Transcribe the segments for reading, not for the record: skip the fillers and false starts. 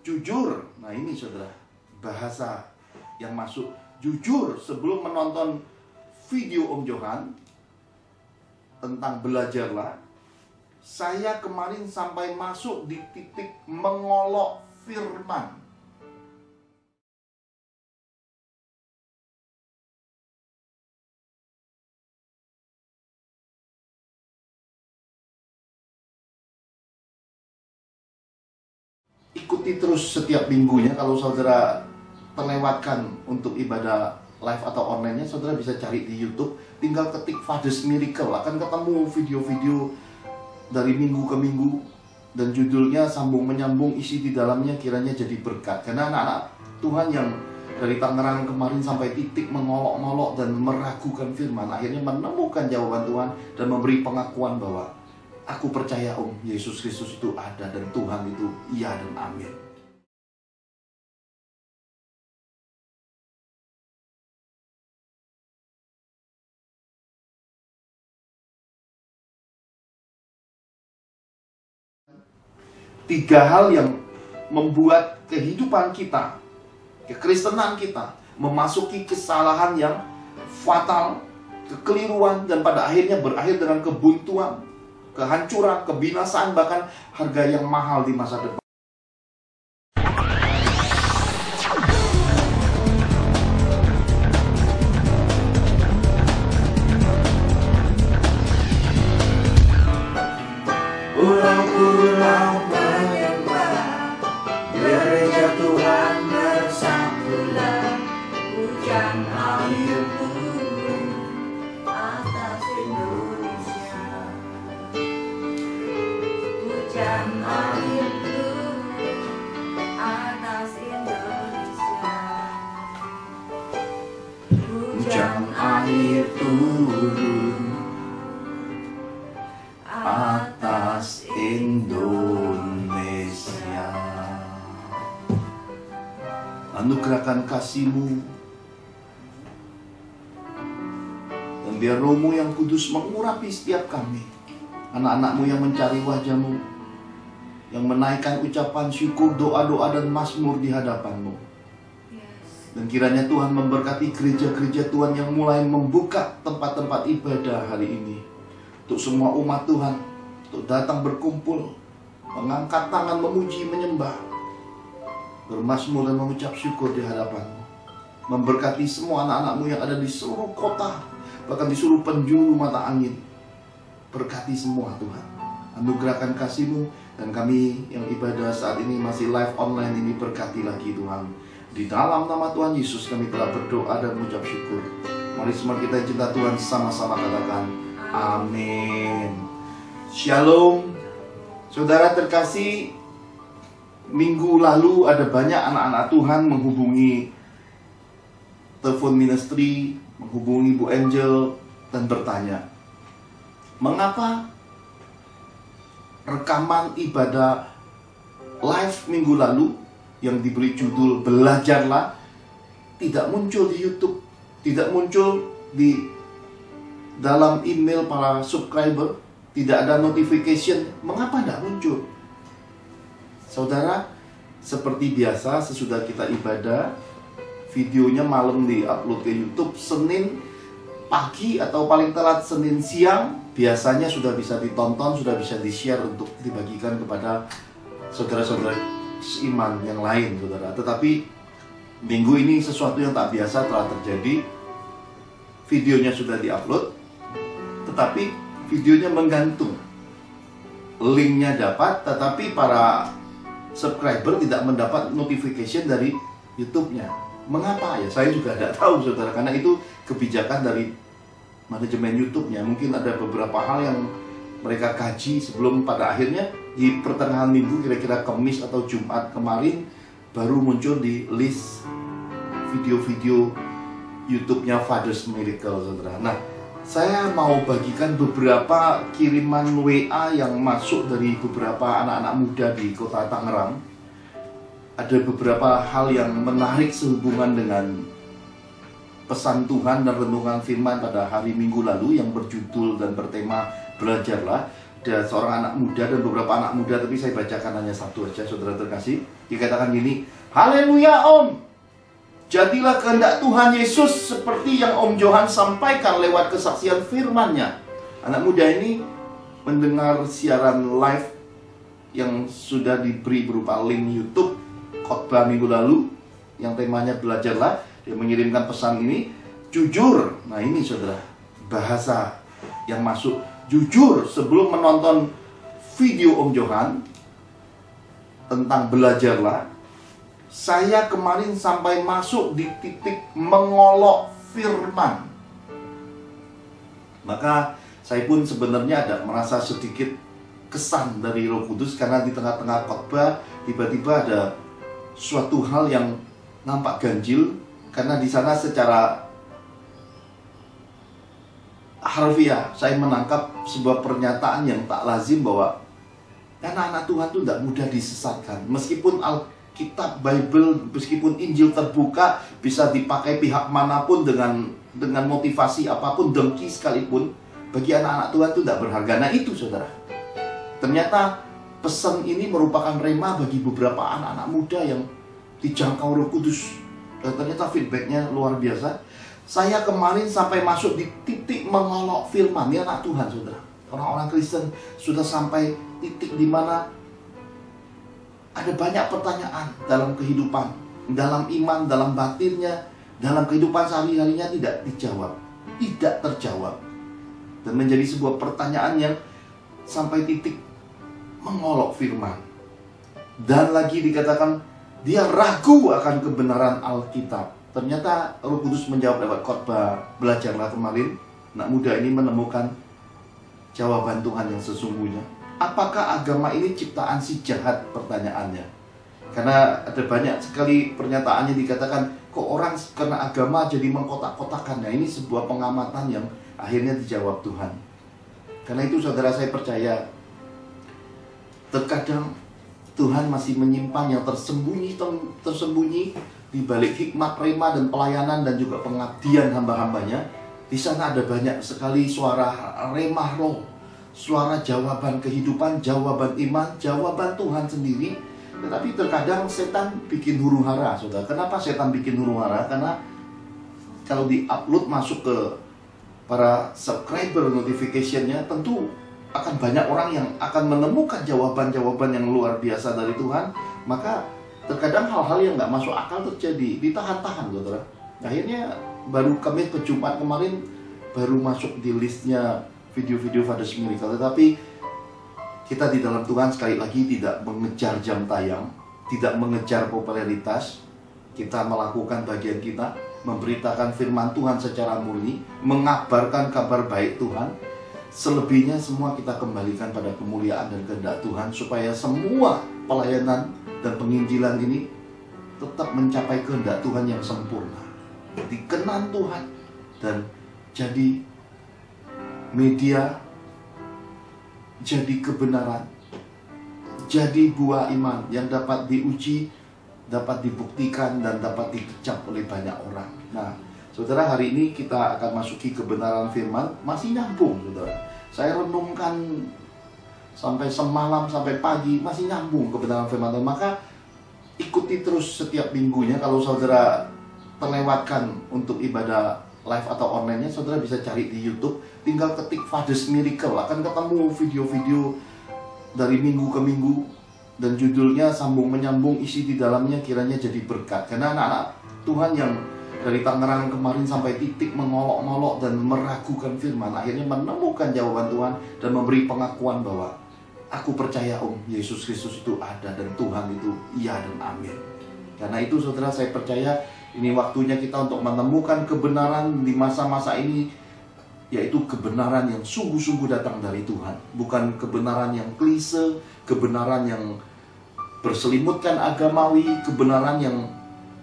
jujur. Nah ini saudara, bahasa yang masuk jujur. Sebelum menonton video Om Johan tentang belajarlah, saya kemarin sampai masuk di titik mengolok firman. Ikuti terus setiap minggunya. Kalau saudara terlewatkan untuk ibadah live atau online-nya, saudara bisa cari di YouTube. Tinggal ketik Father's Miracle, akan ketemu video-video dari minggu ke minggu. Dan judulnya sambung menyambung, isi di dalamnya kiranya jadi berkat. Karena anak-anak Tuhan yang dari Tangerang kemarin sampai titik mengolok-ngolok dan meragukan firman, akhirnya menemukan jawaban Tuhan dan memberi pengakuan bahwa aku percaya Om, Yesus Kristus itu ada dan Tuhan itu iya dan amin. Tiga hal yang membuat kehidupan kita, kekristenan kita, memasuki kesalahan yang fatal, kekeliruan, dan pada akhirnya berakhir dengan kebuntuan, kehancuran, kebinasaan, bahkan harga yang mahal di masa depan. Pulau-pulau menyembah, gereja Tuhan bersangkulah, hujan air turun atas Indonesia. Hujan air turun atas Indonesia. Hujan air turun Atas Indonesia. Anugerahkan kasih-Mu, dan biar Roh-Mu yang kudus mengurapi setiap kami, anak-anak-Mu yang mencari wajah-Mu, yang menaikkan ucapan syukur, doa-doa dan mazmur di hadapan-Mu. Dan kiranya Tuhan memberkati gereja-gereja Tuhan yang mulai membuka tempat-tempat ibadah hari ini, untuk semua umat Tuhan, untuk datang berkumpul, mengangkat tangan, memuji, menyembah, bermazmur dan mengucap syukur di hadapan-Mu. Memberkati semua anak-anak-Mu yang ada di seluruh kota, bahkan di seluruh penjuru mata angin. Berkati semua Tuhan. Anugerahkan kasih-Mu, dan kami yang ibadah saat ini masih live online ini berkati lagi Tuhan. Di dalam nama Tuhan Yesus kami telah berdoa dan mengucap syukur. Mari semua kita cinta Tuhan sama-sama katakan amin. Shalom. Saudara terkasih, minggu lalu ada banyak anak-anak Tuhan menghubungi telepon ministry, menghubungi Bu Angel dan bertanya, mengapa rekaman ibadah live minggu lalu yang diberi judul Belajarlah tidak muncul di YouTube, tidak muncul di dalam email para subscriber, tidak ada notification. Mengapa tidak muncul? Saudara, seperti biasa sesudah kita ibadah, videonya malam di-upload ke YouTube. Senin pagi atau paling telat Senin siang biasanya sudah bisa ditonton, sudah bisa di-share untuk dibagikan kepada saudara-saudara seiman yang lain, saudara. Tetapi minggu ini sesuatu yang tak biasa telah terjadi. Videonya sudah di-upload, tetapi videonya menggantung. Linknya dapat, tetapi para subscriber tidak mendapat notification dari YouTube-nya. Mengapa ya? Saya juga tidak tahu, saudara. Karena itu kebijakan dari manajemen YouTube-nya. Mungkin ada beberapa hal yang mereka kaji sebelum pada akhirnya di pertengahan minggu, kira-kira Kamis atau Jumat kemarin, baru muncul di list video-video YouTube-nya Father's Miracle, saudara. Nah, saya mau bagikan beberapa kiriman WA yang masuk dari beberapa anak-anak muda di kota Tangerang. Ada beberapa hal yang menarik sehubungan dengan pesan Tuhan dan renungan firman pada hari Minggu lalu yang berjudul dan bertema Belajarlah. ada seorang anak muda dan beberapa anak muda, tapi saya bacakan hanya satu aja, saudara terkasih. Dikatakan gini, haleluya Om, jadilah kehendak Tuhan Yesus seperti yang Om Johan sampaikan lewat kesaksian firman-Nya. Anak muda ini mendengar siaran live yang sudah diberi berupa link YouTube khotbah minggu lalu yang temanya belajarlah. Dia mengirimkan pesan ini, jujur. Nah ini saudara, bahasa yang masuk, jujur. Sebelum menonton video Om Johan tentang belajarlah, saya kemarin sampai masuk di titik mengolok firman. Maka saya pun sebenarnya ada merasa sedikit kesan dari Roh Kudus, karena di tengah-tengah khotbah tiba-tiba ada suatu hal yang nampak ganjil, karena di sana secara harfiah saya menangkap sebuah pernyataan yang tak lazim bahwa anak-anak Tuhan itu tidak mudah disesatkan. Meskipun Alkitab, Bible, meskipun Injil terbuka, bisa dipakai pihak manapun dengan motivasi apapun, dengki sekalipun, bagi anak-anak Tuhan itu tidak berharga. Nah itu saudara, ternyata pesan ini merupakan rema bagi beberapa anak-anak muda yang dijangkau Roh Kudus. Dan ternyata feedbacknya luar biasa. Saya kemarin sampai masuk di titik mengolok firman. Ini anak Tuhan saudara, orang-orang Kristen sudah sampai titik di mana ada banyak pertanyaan dalam kehidupan, dalam iman, dalam batinnya, dalam kehidupan sehari-harinya tidak dijawab, tidak terjawab, dan menjadi sebuah pertanyaan yang sampai titik mengolok firman. Dan lagi dikatakan dia ragu akan kebenaran Alkitab. Ternyata Roh Kudus menjawab lewat khotbah belajarlah kemarin. Anak muda ini menemukan jawaban Tuhan yang sesungguhnya. Apakah agama ini ciptaan si jahat? Pertanyaannya. Karena ada banyak sekali pernyataannya dikatakan, kok orang karena agama jadi mengkotak-kotakan. Nah ini sebuah pengamatan yang akhirnya dijawab Tuhan. Karena itu saudara, saya percaya terkadang Tuhan masih menyimpan yang tersembunyi di balik hikmat rema dan pelayanan dan juga pengabdian hamba-hambanya. Di sana ada banyak sekali suara remah roh, suara jawaban kehidupan, jawaban iman, jawaban Tuhan sendiri. Tetapi terkadang setan bikin huru hara, saudara. Kenapa setan bikin huru hara? Karena kalau di-upload masuk ke para subscriber notification-nya, tentu akan banyak orang yang akan menemukan jawaban-jawaban yang luar biasa dari Tuhan. Maka terkadang hal-hal yang nggak masuk akal terjadi, ditahan-tahan saudara. Akhirnya baru kami ke Jumat kemarin baru masuk di listnya video-video Father's Miracle. Tetapi kita di dalam Tuhan sekali lagi tidak mengejar jam tayang, tidak mengejar popularitas. Kita melakukan bagian kita, memberitakan firman Tuhan secara murni, mengabarkan kabar baik Tuhan. Selebihnya semua kita kembalikan pada kemuliaan dan kehendak Tuhan, supaya semua pelayanan dan penginjilan ini tetap mencapai kehendak Tuhan yang sempurna, dikenan Tuhan, dan jadi media, jadi kebenaran, jadi buah iman yang dapat diuji, dapat dibuktikan, dan dapat dikecap oleh banyak orang. Nah saudara, hari ini kita akan masuki kebenaran firman. Masih nyambung saudara, saya renungkan sampai semalam, sampai pagi, masih nyambung kebenaran firman Tuhan. Maka ikuti terus setiap minggunya. Kalau saudara terlewatkan untuk ibadah live atau online-nya, saudara bisa cari di YouTube, tinggal ketik Father's Miracle, akan ketemu video-video dari minggu ke minggu, dan judulnya sambung menyambung, isi di dalamnya kiranya jadi berkat. Karena anak-anak Tuhan yang dari Tangerang kemarin sampai titik mengolok-ngolok dan meragukan firman, akhirnya menemukan jawaban Tuhan dan memberi pengakuan bahwa aku percaya Om, Yesus Kristus itu ada dan Tuhan itu iya dan amin. Karena itu saudara, saya percaya ini waktunya kita untuk menemukan kebenaran di masa-masa ini, yaitu kebenaran yang sungguh-sungguh datang dari Tuhan. Bukan kebenaran yang klise, kebenaran yang berselimutkan agamawi, kebenaran yang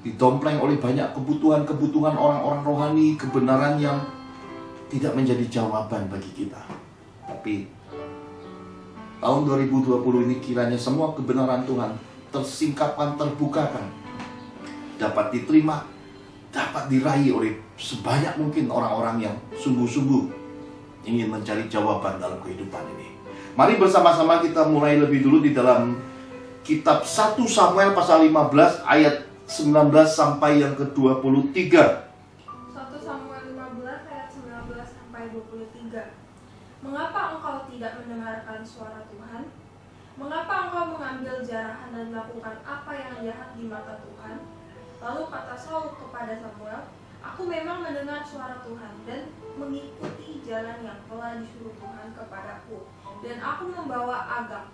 didompleng oleh banyak kebutuhan-kebutuhan orang-orang rohani, kebenaran yang tidak menjadi jawaban bagi kita. Tapi tahun 2020 ini kiranya semua kebenaran Tuhan tersingkapkan, terbukakan, dapat diterima, dapat diraih oleh sebanyak mungkin orang-orang yang sungguh-sungguh ingin mencari jawaban dalam kehidupan ini. Mari bersama-sama kita mulai lebih dulu di dalam kitab 1 Samuel pasal 15 ayat 19 sampai yang ke-23. 1 Samuel 15 ayat 19 sampai 23. Mengapa engkau tidak mendengarkan suara Tuhan? Mengapa engkau mengambil jarahan dan melakukan apa yang jahat di mata Tuhan? Lalu kata Saul kepada Samuel, aku memang mendengar suara Tuhan dan mengikuti jalan yang telah disuruh Tuhan kepadaku. Dan aku membawa Agag,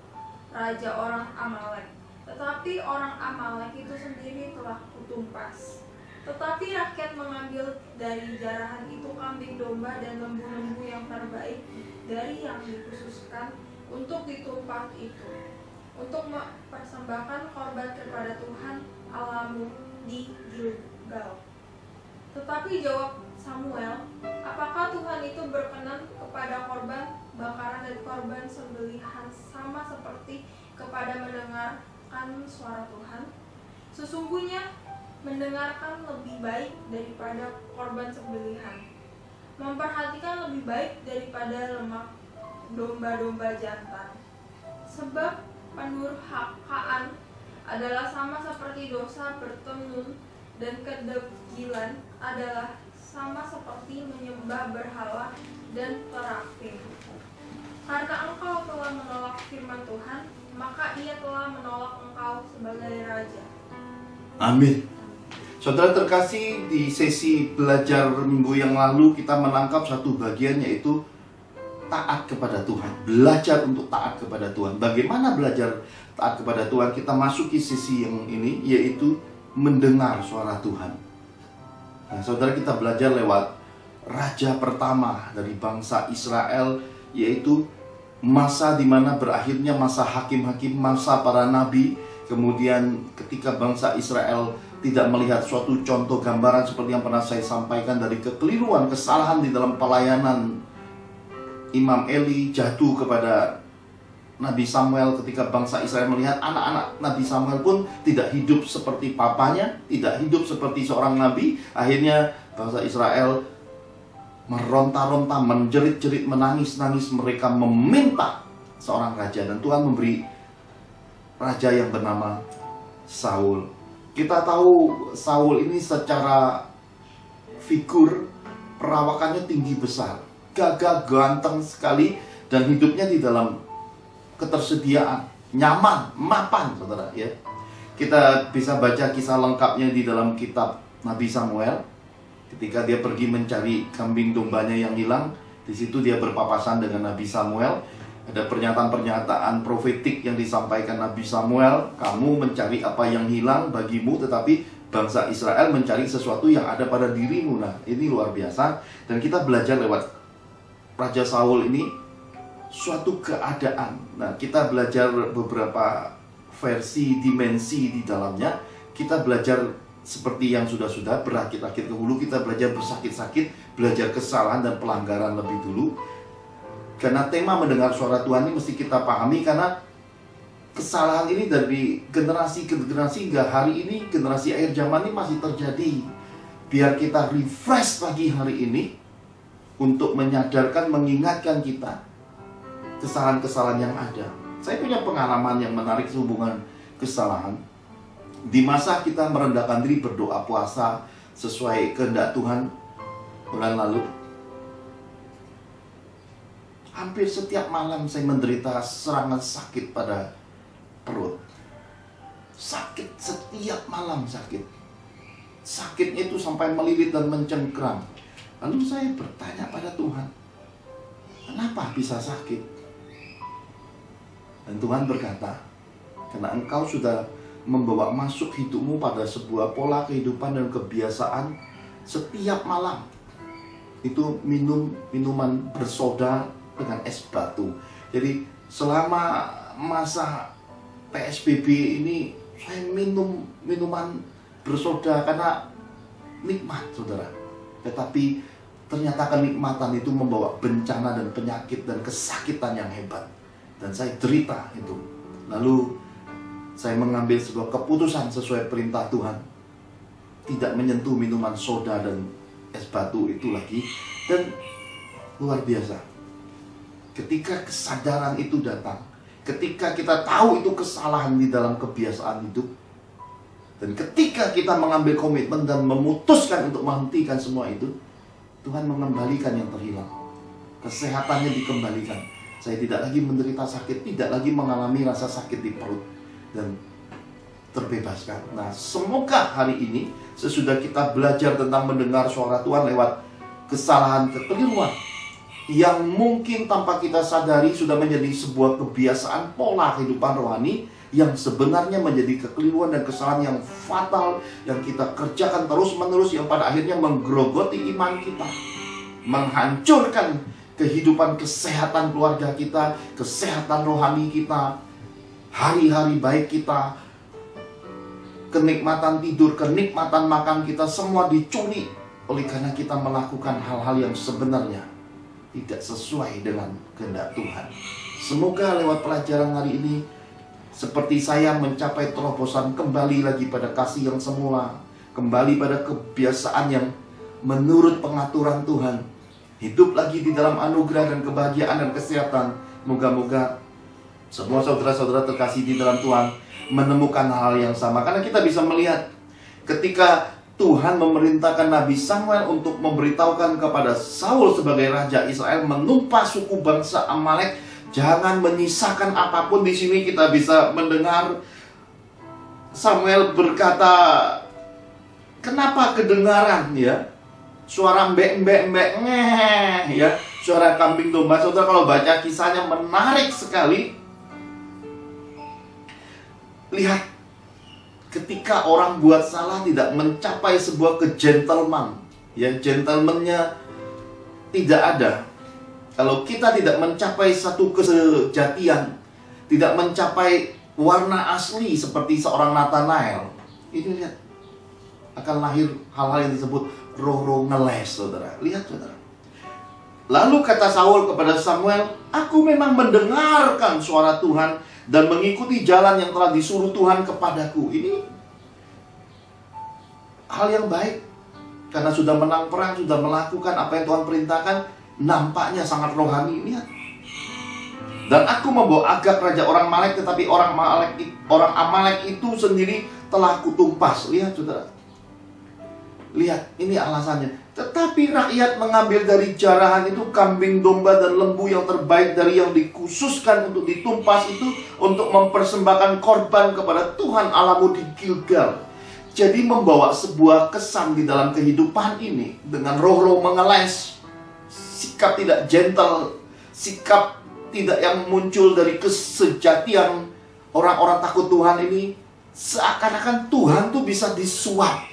raja orang Amalek. Tetapi orang Amalek itu sendiri telah kutumpas. Tetapi rakyat mengambil dari jarahan itu kambing domba dan lembu-lembu yang terbaik dari yang dikhususkan untuk ditumpas itu, untuk mempersembahkan korban kepada Tuhan Allahmu di Gilgal. Tetapi jawab Samuel, apakah Tuhan itu berkenan kepada korban bakaran dan korban sembelihan sama seperti kepada mendengarkan suara Tuhan? Sesungguhnya mendengarkan lebih baik daripada korban sembelihan, memperhatikan lebih baik daripada lemak domba-domba jantan. Sebab pendurhakaan adalah sama seperti dosa bertenun, dan kedegilan adalah sama seperti menyembah berhala dan terapim. Karena engkau telah menolak firman Tuhan, maka ia telah menolak engkau sebagai raja. Amin. Saudara terkasih, di sesi belajar minggu yang lalu kita menangkap satu bagian, yaitu taat kepada Tuhan. Belajar untuk taat kepada Tuhan. Bagaimana belajar taat kepada Tuhan? Kita masuki sesi yang ini, yaitu mendengar suara Tuhan. Nah, saudara, kita belajar lewat raja pertama dari bangsa Israel, yaitu masa di mana berakhirnya masa hakim-hakim, masa para nabi. Kemudian ketika bangsa Israel tidak melihat suatu contoh gambaran seperti yang pernah saya sampaikan dari kekeliruan, kesalahan di dalam pelayanan Imam Eli, jatuh kepada Nabi Samuel. Ketika bangsa Israel melihat anak-anak Nabi Samuel pun tidak hidup seperti papanya, tidak hidup seperti seorang nabi, akhirnya bangsa Israel meronta-ronta, menjerit-jerit, menangis-nangis. Mereka meminta seorang raja, dan Tuhan memberi raja yang bernama Saul. Kita tahu Saul ini secara figur perawakannya tinggi besar, gagah, ganteng sekali, dan hidupnya di dalam ketersediaan, nyaman, mapan, saudara, ya. Kita bisa baca kisah lengkapnya di dalam kitab Nabi Samuel. Ketika dia pergi mencari kambing dombanya yang hilang, di situ dia berpapasan dengan Nabi Samuel. Ada pernyataan-pernyataan profetik yang disampaikan Nabi Samuel, kamu mencari apa yang hilang bagimu, tetapi bangsa Israel mencari sesuatu yang ada pada dirimu. Nah, ini luar biasa. Dan kita belajar lewat Raja Saul ini suatu keadaan. Nah, kita belajar beberapa versi, dimensi di dalamnya. Kita belajar seperti yang sudah-sudah, berakit-akit ke hulu. Kita belajar bersakit-sakit, belajar kesalahan dan pelanggaran lebih dulu. Karena tema mendengar suara Tuhan ini mesti kita pahami, karena kesalahan ini dari generasi ke generasi hingga hari ini, generasi akhir zaman ini masih terjadi. Biar kita refresh lagi hari ini untuk menyadarkan, mengingatkan kita kesalahan-kesalahan yang ada. Saya punya pengalaman yang menarik sehubungan kesalahan. Di masa kita merendahkan diri, berdoa, puasa sesuai kehendak Tuhan bulan lalu, hampir setiap malam saya menderita serangan sakit pada perut. Sakit, setiap malam sakit. Sakitnya itu sampai melilit dan mencengkram. Lalu saya bertanya pada Tuhan, kenapa bisa sakit? Dan Tuhan berkata, karena engkau sudah membawa masuk hidupmu pada sebuah pola kehidupan dan kebiasaan setiap malam itu minum minuman bersoda dengan es batu. Jadi selama masa PSBB ini saya minum minuman bersoda karena nikmat, saudara. Tetapi ternyata kenikmatan itu membawa bencana dan penyakit dan kesakitan yang hebat. Dan saya derita itu. Lalu saya mengambil sebuah keputusan sesuai perintah Tuhan, tidak menyentuh minuman soda dan es batu itu lagi. Dan luar biasa, Ketika kesadaran itu datang, ketika kita tahu itu kesalahan di dalam kebiasaan hidup, dan ketika kita mengambil komitmen dan memutuskan untuk menghentikan semua itu, Tuhan mengembalikan yang terhilang. Kesehatannya dikembalikan. Saya tidak lagi menderita sakit, tidak lagi mengalami rasa sakit di perut, dan terbebaskan. Nah, semoga hari ini sesudah kita belajar tentang mendengar suara Tuhan lewat kesalahan, kekeliruan yang mungkin tanpa kita sadari sudah menjadi sebuah kebiasaan pola kehidupan rohani yang sebenarnya menjadi kekeliruan dan kesalahan yang fatal yang kita kerjakan terus-menerus, yang pada akhirnya menggerogoti iman kita, menghancurkan kehidupan kesehatan keluarga kita, kesehatan rohani kita, hari-hari baik kita, kenikmatan tidur, kenikmatan makan kita, semua dicuri oleh karena kita melakukan hal-hal yang sebenarnya tidak sesuai dengan kehendak Tuhan. Semoga lewat pelajaran hari ini, seperti saya mencapai terobosan kembali lagi pada kasih yang semula, kembali pada kebiasaan yang menurut pengaturan Tuhan, hidup lagi di dalam anugerah dan kebahagiaan dan kesehatan. Moga-moga semua saudara-saudara terkasih di dalam Tuhan menemukan hal yang sama. Karena kita bisa melihat ketika Tuhan memerintahkan Nabi Samuel untuk memberitahukan kepada Saul sebagai raja Israel menumpas suku bangsa Amalek, jangan menyisakan apapun. Di sini kita bisa mendengar Samuel berkata, kenapa kedengaran ya suara mbek-mbek ngeh ya, suara kambing domba. Saudara kalau baca kisahnya menarik sekali. Lihat, ketika orang buat salah tidak mencapai sebuah kegentleman, ya, gentlemannya tidak ada. Kalau kita tidak mencapai satu kesejatian, tidak mencapai warna asli seperti seorang Nathanael, ini lihat, akan lahir hal-hal yang disebut roh-roh ngeles, saudara. Lihat, saudara. Lalu kata Saul kepada Samuel, aku memang mendengarkan suara Tuhan dan mengikuti jalan yang telah disuruh Tuhan kepadaku. Ini hal yang baik, karena sudah menang perang, sudah melakukan apa yang Tuhan perintahkan, nampaknya sangat rohani. Lihat. Dan aku membawa Agag raja orang Amalek, tetapi orang Amalek itu sendiri telah kutumpas. Lihat, saudara. Lihat, ini alasannya. Tetapi rakyat mengambil dari jarahan itu kambing, domba, dan lembu yang terbaik dari yang dikhususkan untuk ditumpas itu, untuk mempersembahkan korban kepada Tuhan Allahmu di Gilgal. Jadi membawa sebuah kesan di dalam kehidupan ini dengan roh-roh mengeles, sikap tidak gentle, sikap tidak yang muncul dari kesejatian orang-orang takut Tuhan ini. Seakan-akan Tuhan tuh bisa disuap,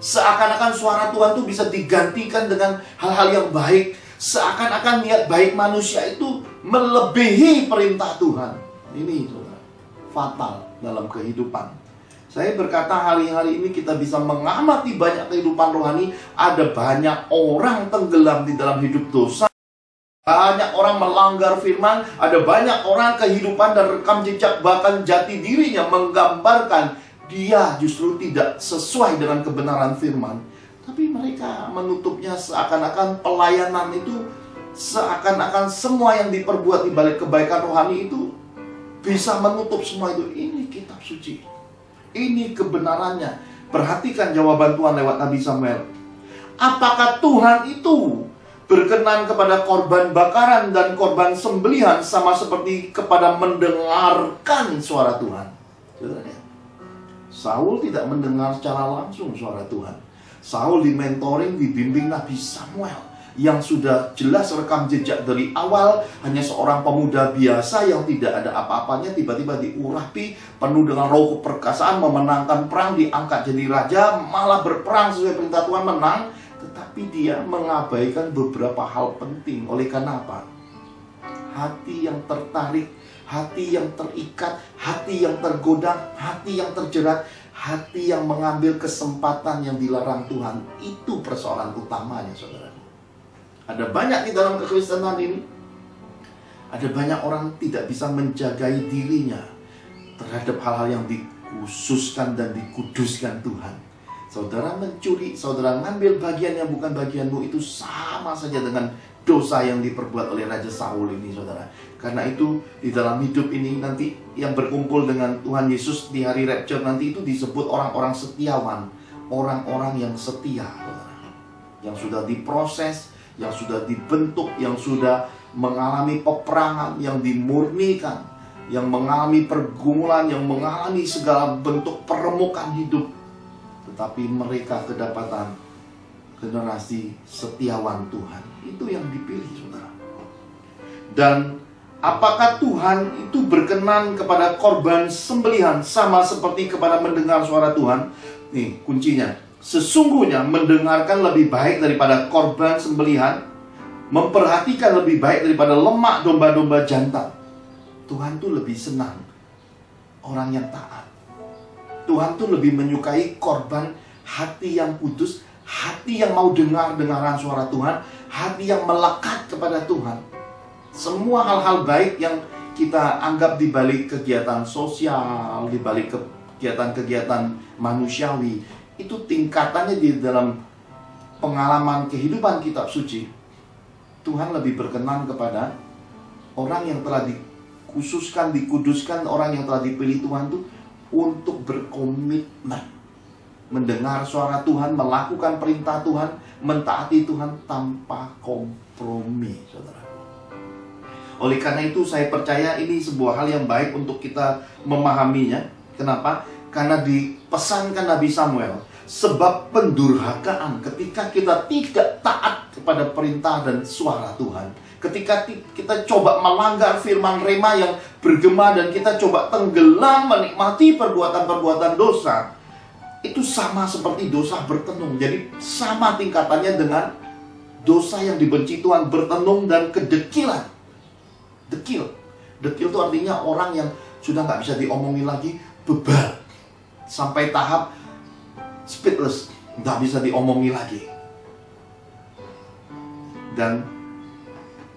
seakan-akan suara Tuhan tuh bisa digantikan dengan hal-hal yang baik, seakan-akan niat baik manusia itu melebihi perintah Tuhan. Ini saudara, fatal dalam kehidupan. Saya berkata hari-hari ini kita bisa mengamati banyak kehidupan rohani. Ada banyak orang tenggelam di dalam hidup dosa, banyak orang melanggar firman, ada banyak orang kehidupan dan rekam jejak bahkan jati dirinya menggambarkan dia justru tidak sesuai dengan kebenaran firman. Tapi mereka menutupnya seakan-akan pelayanan itu, seakan-akan semua yang diperbuat di balik kebaikan rohani itu bisa menutup semua itu. Ini kitab suci, ini kebenarannya. Perhatikan jawaban Tuhan lewat Nabi Samuel. Apakah Tuhan itu berkenan kepada korban bakaran dan korban sembelihan sama seperti kepada mendengarkan suara Tuhan? Saudara, Saul tidak mendengar secara langsung suara Tuhan. Saul dimentoring, dibimbing Nabi Samuel yang sudah jelas rekam jejak dari awal, hanya seorang pemuda biasa yang tidak ada apa-apanya, tiba-tiba diurapi, penuh dengan roh keperkasaan, memenangkan perang, diangkat jadi raja, malah berperang sesuai perintah Tuhan, menang. Tetapi dia mengabaikan beberapa hal penting. Oleh karena apa? Hati yang tertarik, hati yang terikat, hati yang tergoda, hati yang terjerat, hati yang mengambil kesempatan yang dilarang Tuhan. Itu persoalan utamanya, saudara. Ada banyak di dalam kekristenan ini, ada banyak orang tidak bisa menjagai dirinya terhadap hal-hal yang dikhususkan dan dikuduskan Tuhan. Saudara mencuri, saudara ngambil bagian yang bukan bagianmu, itu sama saja dengan dosa yang diperbuat oleh Raja Saul ini, saudara. Karena itu di dalam hidup ini nanti yang berkumpul dengan Tuhan Yesus di hari rapture nanti itu disebut orang-orang setiawan, orang-orang yang setia, saudara. Yang sudah diproses, yang sudah dibentuk, yang sudah mengalami peperangan, yang dimurnikan, yang mengalami pergumulan, yang mengalami segala bentuk peremukan hidup. Tetapi mereka kedapatan generasi setiawan Tuhan. Itu yang dipilih, saudara. Dan apakah Tuhan itu berkenan kepada korban sembelihan sama seperti kepada mendengar suara Tuhan? Nih kuncinya. Sesungguhnya mendengarkan lebih baik daripada korban sembelihan, memperhatikan lebih baik daripada lemak domba-domba jantan. Tuhan tuh lebih senang orang yang taat. Tuhan tuh lebih menyukai korban hati yang kudus, hati yang mau dengar-dengaran suara Tuhan, hati yang melekat kepada Tuhan. Semua hal-hal baik yang kita anggap di balik kegiatan sosial, di balik kegiatan-kegiatan manusiawi, itu tingkatannya di dalam pengalaman kehidupan kitab suci. Tuhan lebih berkenan kepada orang yang telah dikhususkan, dikuduskan, orang yang telah dipilih Tuhan itu untuk berkomitmen mendengar suara Tuhan, melakukan perintah Tuhan, mentaati Tuhan tanpa kompromi, saudara. Oleh karena itu saya percaya ini sebuah hal yang baik untuk kita memahaminya. Kenapa? Karena dipesankan Nabi Samuel, sebab pendurhakaan ketika kita tidak taat kepada perintah dan suara Tuhan, ketika kita coba melanggar firman rema yang bergema dan kita coba tenggelam menikmati perbuatan-perbuatan dosa, itu sama seperti dosa bertenung. Jadi sama tingkatannya dengan dosa yang dibenci Tuhan, bertenung dan kedekilan. Dekil itu artinya orang yang sudah nggak bisa diomongin lagi, bebal sampai tahap speechless, nggak bisa diomongin lagi. Dan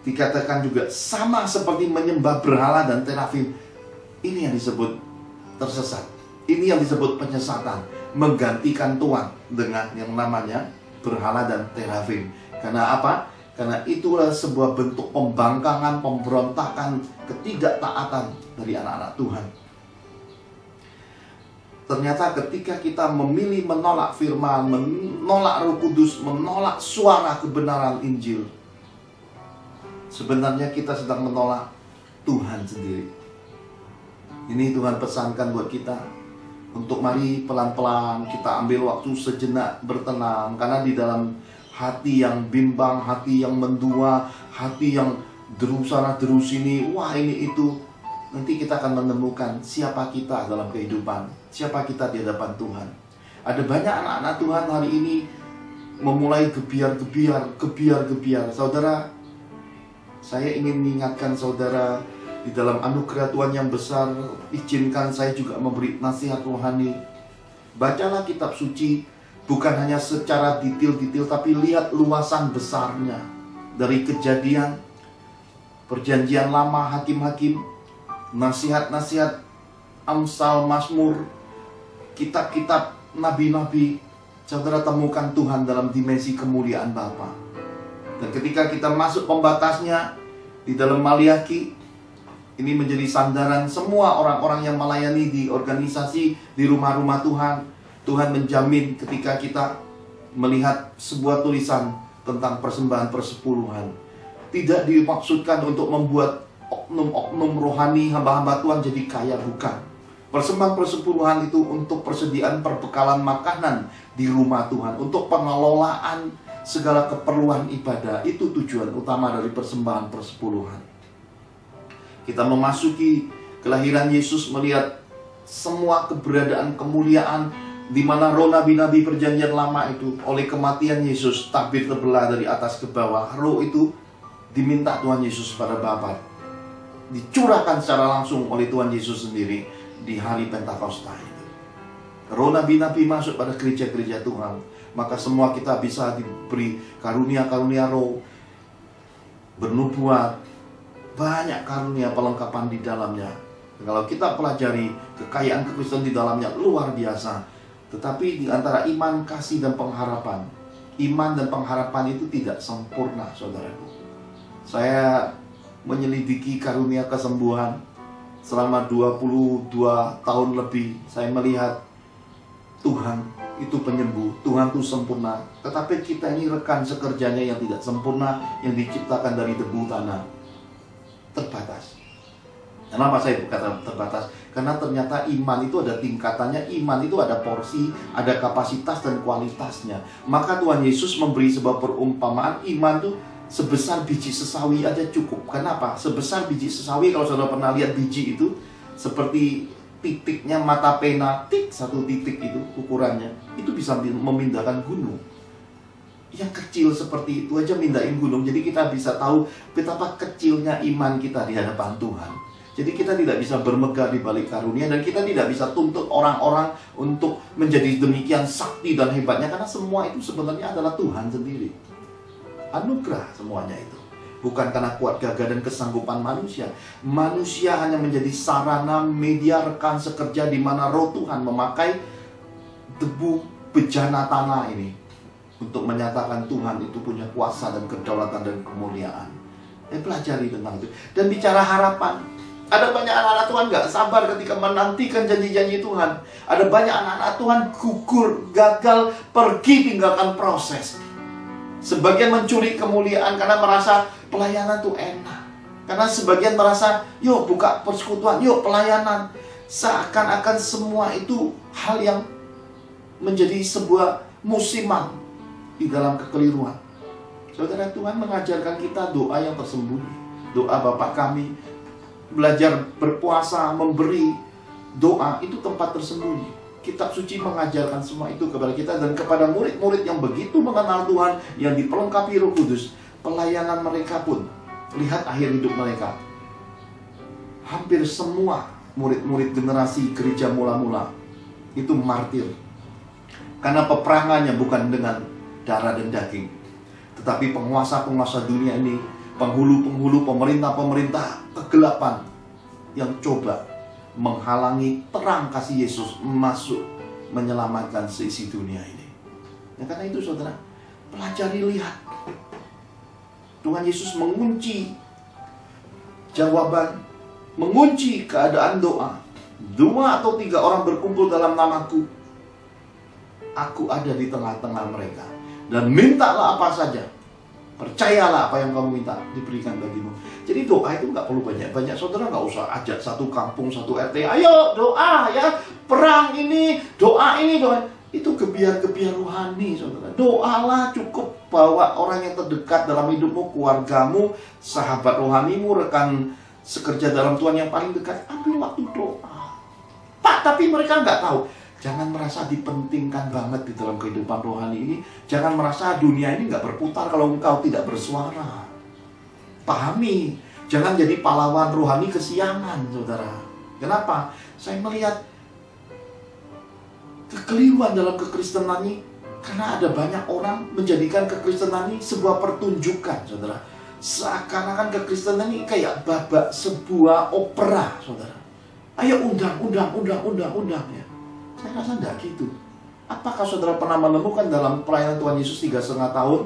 dikatakan juga sama seperti menyembah berhala dan terafim. Ini yang disebut tersesat. Ini yang disebut penyesatan, menggantikan Tuhan dengan yang namanya berhala dan terafim. Karena apa? Karena itulah sebuah bentuk pembangkangan, pemberontakan, ketidaktaatan dari anak-anak Tuhan. Ternyata ketika kita memilih menolak firman, menolak Roh Kudus, menolak suara kebenaran Injil, sebenarnya kita sedang menolak Tuhan sendiri. Ini Tuhan pesankan buat kita, untuk mari pelan-pelan kita ambil waktu sejenak bertenang. Karena di dalam hati yang bimbang, hati yang mendua, hati yang deru sana deru sini, wah ini itu, nanti kita akan menemukan siapa kita dalam kehidupan, siapa kita di hadapan Tuhan. Ada banyak anak-anak Tuhan hari ini memulai gebiar-gebiar. Saudara, saya ingin mengingatkan saudara, di dalam anugerah Tuhan yang besar, izinkan saya juga memberi nasihat rohani. Bacalah kitab suci, bukan hanya secara detail-detail, tapi lihat luasan besarnya. Dari Kejadian, Perjanjian Lama, Hakim-Hakim, nasihat-nasihat, Amsal, Mazmur, kitab-kitab nabi-nabi, saudara temukan Tuhan dalam dimensi kemuliaan Bapa. Dan ketika kita masuk pembatasnya di dalam Maliaki, ini menjadi sandaran semua orang-orang yang melayani di organisasi, di rumah-rumah Tuhan. Tuhan menjamin ketika kita melihat sebuah tulisan tentang persembahan persepuluhan, tidak dimaksudkan untuk membuat oknum-oknum rohani hamba-hamba Tuhan jadi kaya, bukan. Persembahan persepuluhan itu untuk persediaan perbekalan makanan di rumah Tuhan, untuk pengelolaan segala keperluan ibadah. Itu tujuan utama dari persembahan persepuluhan. Kita memasuki kelahiran Yesus, melihat semua keberadaan kemuliaan, di mana roh nabi-nabi perjanjian lama itu oleh kematian Yesus tabir terbelah dari atas ke bawah. Roh itu diminta Tuhan Yesus pada Bapa, dicurahkan secara langsung oleh Tuhan Yesus sendiri di hari Pentakosta itu. Roh nabi-nabi masuk pada gereja-gereja Tuhan, maka semua kita bisa diberi karunia-karunia roh, bernubuat, banyak karunia pelengkapan di dalamnya. Kalau kita pelajari kekayaan kekristenan di dalamnya luar biasa. Tetapi di antara iman, kasih, dan pengharapan, iman dan pengharapan itu tidak sempurna, saudaraku. Saya menyelidiki karunia kesembuhan selama 22 tahun lebih. Saya melihat Tuhan itu penyembuh, Tuhan itu sempurna. Tetapi kita ini rekan sekerjanya yang tidak sempurna, yang diciptakan dari debu tanah. Terbatas. Kenapa saya berkata terbatas? Karena ternyata iman itu ada tingkatannya, iman itu ada porsi, ada kapasitas dan kualitasnya. Maka Tuhan Yesus memberi sebuah perumpamaan, iman itu sebesar biji sesawi aja cukup. Kenapa? Sebesar biji sesawi, kalau saudara pernah lihat biji itu, seperti titiknya mata pena, satu titik itu ukurannya, itu bisa memindahkan gunung. Yang kecil seperti itu aja mindahin gunung. Jadi kita bisa tahu betapa kecilnya iman kita di hadapan Tuhan. Jadi kita tidak bisa bermegah di balik karunia, dan kita tidak bisa tuntut orang-orang untuk menjadi demikian sakti dan hebatnya, karena semua itu sebenarnya adalah Tuhan sendiri. Anugerah semuanya itu. Bukan karena kuat gagah dan kesanggupan manusia. Manusia hanya menjadi sarana, media, rekan sekerja di mana roh Tuhan memakai debu bejana tanah ini untuk menyatakan Tuhan itu punya kuasa dan kedaulatan dan kemuliaan. Pelajari tentang itu. Dan bicara harapan. Ada banyak anak-anak Tuhan gak sabar ketika menantikan janji-janji Tuhan. Ada banyak anak-anak Tuhan gugur, gagal, pergi tinggalkan proses. Sebagian mencuri kemuliaan karena merasa pelayanan tuh enak. Karena sebagian merasa, yuk buka persekutuan, yuk pelayanan. Seakan-akan semua itu hal yang menjadi sebuah musiman di dalam kekeliruan. Saudara, Tuhan mengajarkan kita doa yang tersembunyi. Doa Bapa kami, belajar berpuasa, memberi doa, itu tempat tersembunyi. Kitab suci mengajarkan semua itu kepada kita dan kepada murid-murid yang begitu mengenal Tuhan, yang diperlengkapi Roh Kudus. Pelayanan mereka pun, lihat akhir hidup mereka. Hampir semua murid-murid generasi gereja mula-mula itu martir. Karena peperangannya bukan dengan darah dan daging, tetapi penguasa-penguasa dunia ini, penghulu-penghulu, pemerintah-pemerintah kegelapan yang coba menghalangi terang kasih Yesus masuk menyelamatkan seisi dunia ini. Ya, karena itu saudara, pelajari, lihat. Tuhan Yesus mengunci jawaban, mengunci keadaan doa. 2 atau 3 orang berkumpul dalam namaku, aku ada di tengah-tengah mereka. Dan mintalah apa saja, percayalah apa yang kamu minta diberikan bagimu. Jadi doa itu nggak perlu banyak-banyak. Saudara nggak usah ajak satu kampung, satu RT, ayo doa ya, perang ini, doa ini, doa. Itu gebiar-gebiar rohani, saudara. Doalah, cukup bawa orang yang terdekat dalam hidupmu, keluargamu, sahabat rohanimu, rekan sekerja dalam Tuhan yang paling dekat. Ambil waktu doa. Pak, tapi mereka nggak tahu. Jangan merasa dipentingkan banget di dalam kehidupan rohani ini. Jangan merasa dunia ini nggak berputar kalau engkau tidak bersuara. Pahami, jangan jadi pahlawan rohani kesiangan, saudara. Kenapa? Saya melihat kekeliruan dalam kekristenan ini karena ada banyak orang menjadikan kekristenan ini sebuah pertunjukan, saudara. Seakan-akan kekristenan ini kayak babak sebuah opera, saudara. Ayo undang ya. Saya rasa enggak gitu. Apakah saudara pernah menemukan dalam pelayanan Tuhan Yesus 3,5 tahun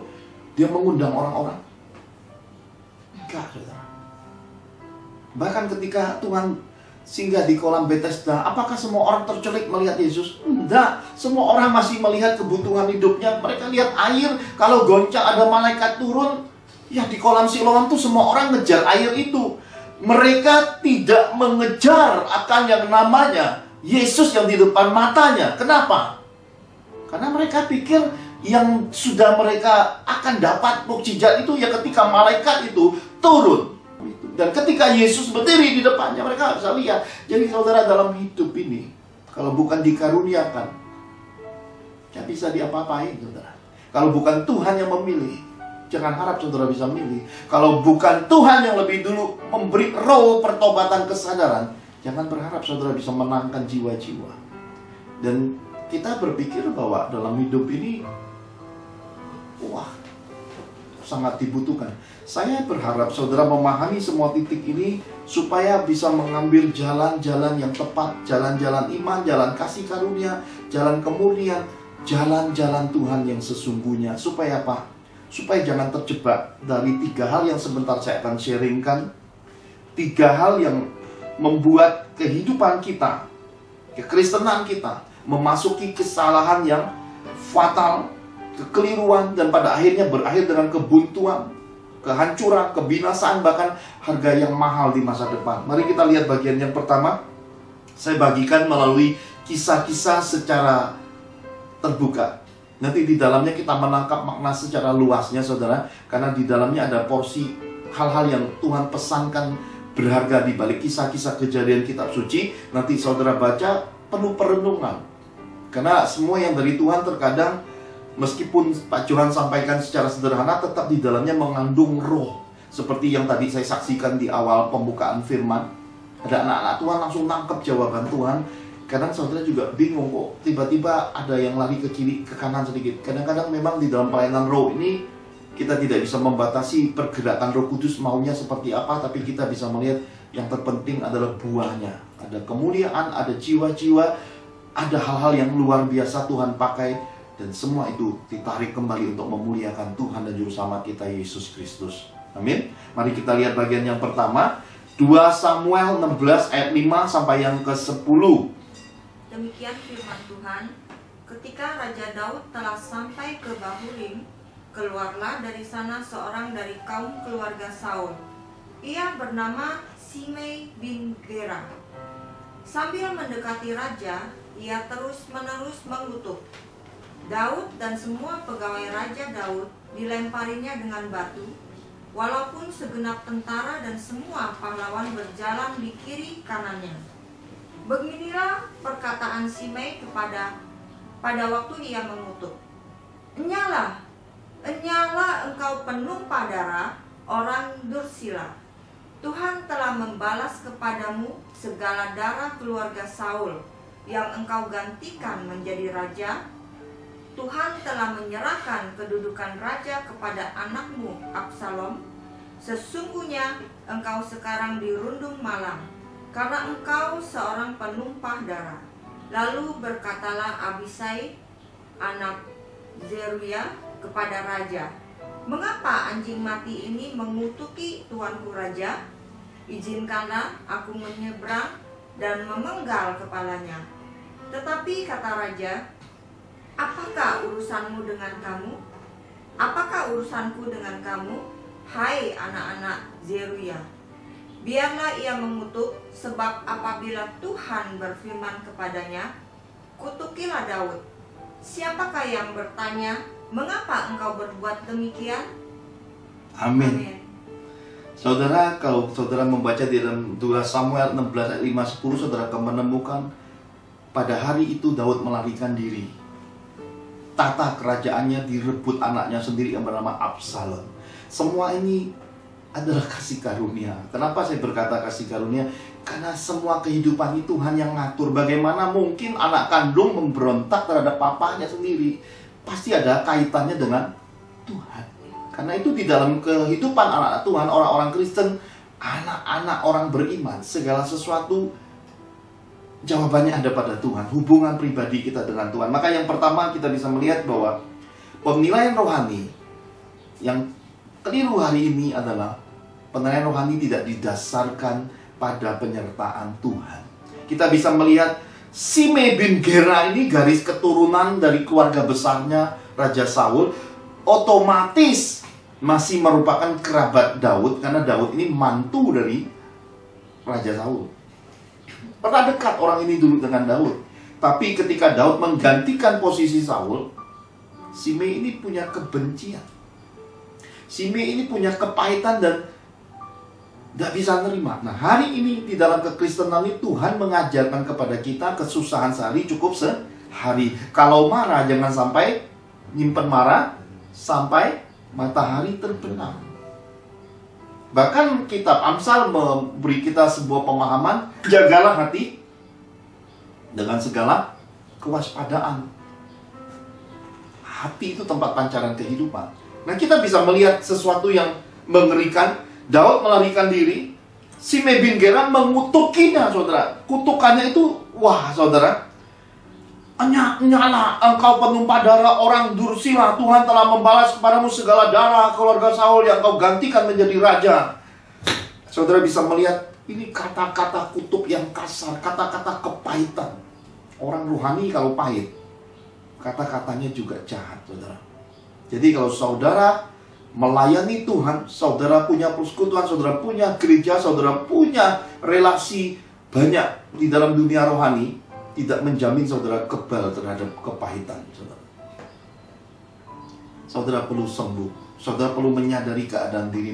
dia mengundang orang-orang? Enggak, saudara. Bahkan ketika Tuhan singgah di kolam Bethesda, apakah semua orang tercelik melihat Yesus? Enggak. Semua orang masih melihat kebutuhan hidupnya. Mereka lihat air, kalau goncang ada malaikat turun. Ya, di kolam Siloam tuh semua orang ngejar air itu. Mereka tidak mengejar akan yang namanya Yesus yang di depan matanya. Kenapa? Karena mereka pikir yang sudah mereka akan dapat mukjizat itu ya ketika malaikat itu turun. Dan ketika Yesus berdiri di depannya, mereka bisa lihat. Jadi saudara, dalam hidup ini, kalau bukan dikaruniakan, tidak bisa diapa-apain, saudara. Kalau bukan Tuhan yang memilih, jangan harap saudara bisa memilih. Kalau bukan Tuhan yang lebih dulu memberi roh pertobatan kesadaran, jangan berharap saudara bisa menangkan jiwa-jiwa. Dan kita berpikir bahwa dalam hidup ini, wah, sangat dibutuhkan. Saya berharap saudara memahami semua titik ini supaya bisa mengambil jalan-jalan yang tepat, jalan-jalan iman, jalan kasih karunia, jalan kemurnian, jalan-jalan Tuhan yang sesungguhnya. Supaya apa? supaya jangan terjebak dari 3 hal yang sebentar saya akan sharingkan. 3 hal yang membuat kehidupan kita, kekristenan kita memasuki kesalahan yang fatal, kekeliruan, dan pada akhirnya berakhir dengan kebuntuan, kehancuran, kebinasaan, bahkan harga yang mahal di masa depan. Mari kita lihat bagian yang pertama. Saya bagikan melalui kisah-kisah secara terbuka. Nanti di dalamnya kita menangkap makna secara luasnya, saudara, karena di dalamnya ada porsi hal-hal yang Tuhan pesankan berharga di balik kisah-kisah kejadian kitab suci. Nanti saudara baca penuh perenungan. Karena semua yang dari Tuhan terkadang, meskipun Pak Johan sampaikan secara sederhana, tetap di dalamnya mengandung roh. Seperti yang tadi saya saksikan di awal pembukaan firman. Ada anak-anak Tuhan langsung nangkep jawaban Tuhan. Kadang saudara juga bingung, kok tiba-tiba ada yang lari ke kiri, ke kanan sedikit. Kadang-kadang memang di dalam pelayanan roh ini kita tidak bisa membatasi pergerakan Roh Kudus maunya seperti apa, tapi kita bisa melihat yang terpenting adalah buahnya. Ada kemuliaan, ada jiwa-jiwa, ada hal-hal yang luar biasa Tuhan pakai, dan semua itu ditarik kembali untuk memuliakan Tuhan dan Juru Selamat kita Yesus Kristus. Amin. Mari kita lihat bagian yang pertama, 2 Samuel 16 ayat 5 sampai yang ke-10. Demikian firman Tuhan, ketika Raja Daud telah sampai ke Bahurim, keluarlah dari sana seorang dari kaum keluarga Saul. Ia bernama Simei bin Gera. Sambil mendekati raja, ia terus-menerus mengutuk. Daud dan semua pegawai Raja Daud dilemparinya dengan batu, walaupun segenap tentara dan semua pahlawan berjalan di kiri kanannya. Beginilah perkataan Simei pada waktu ia mengutuk. Enyalah engkau penumpah darah orang dursila. Tuhan telah membalas kepadamu segala darah keluarga Saul yang engkau gantikan menjadi raja. Tuhan telah menyerahkan kedudukan raja kepada anakmu Absalom. Sesungguhnya engkau sekarang dirundung malam, karena engkau seorang penumpah darah. Lalu berkatalah Abisai, anak Zeruya, kepada raja, mengapa anjing mati ini mengutuki tuanku raja? Izinkanlah aku menyeberang dan memenggal kepalanya. Tetapi kata raja, apakah urusanmu dengan kamu? Apakah urusanku dengan kamu, hai anak-anak Zeruya? Biarlah ia mengutuk, sebab apabila Tuhan berfirman kepadanya, kutukilah Daud. Siapakah yang bertanya, mengapa engkau berbuat demikian? Amin. Saudara, kalau saudara membaca di dalam 2 Samuel 16 ayat 5-10, saudara akan menemukan pada hari itu Daud melarikan diri. Tata kerajaannya direbut anaknya sendiri yang bernama Absalom. Semua ini adalah kasih karunia. Kenapa saya berkata kasih karunia? Karena semua kehidupan itu Tuhan yang ngatur. Bagaimana mungkin anak kandung memberontak terhadap papanya sendiri? Pasti ada kaitannya dengan Tuhan. Karena itu di dalam kehidupan anak-anak Tuhan, orang-orang Kristen, anak-anak orang beriman, segala sesuatu jawabannya ada pada Tuhan. Hubungan pribadi kita dengan Tuhan. Maka yang pertama kita bisa melihat bahwa penilaian rohani yang keliru hari ini adalah penilaian rohani tidak didasarkan pada penyertaan Tuhan. Kita bisa melihat Simei bin Gera ini garis keturunan dari keluarga besarnya Raja Saul, otomatis masih merupakan kerabat Daud, karena Daud ini mantu dari Raja Saul. Pernah dekat orang ini dulu dengan Daud. Tapi ketika Daud menggantikan posisi Saul, Simei ini punya kebencian. Simei ini punya kepahitan dan tidak bisa nerima. Nah, hari ini di dalam kekristenan ini Tuhan mengajarkan kepada kita kesusahan sehari cukup sehari. Kalau marah jangan sampai nyimpen marah sampai matahari terbenam. Bahkan kitab Amsal memberi kita sebuah pemahaman, jagalah hati dengan segala kewaspadaan. Hati itu tempat pancaran kehidupan. Nah, kita bisa melihat sesuatu yang mengerikan. Daud melarikan diri, Simei bin Gera mengutukinya, saudara. Kutukannya itu, wah saudara, Nyala, engkau penumpah darah orang Dursila. Tuhan telah membalas kepadamu segala darah keluarga Saul yang kau gantikan menjadi raja. Saudara bisa melihat, ini kata-kata kutub yang kasar, kata-kata kepahitan. Orang rohani kalau pahit, kata-katanya juga jahat, saudara. Jadi kalau saudara melayani Tuhan, saudara punya persekutuan, saudara punya gereja, saudara punya relasi banyak di dalam dunia rohani, tidak menjamin saudara kebal terhadap kepahitan, saudara. Saudara perlu sembuh. Saudara perlu menyadari keadaan diri.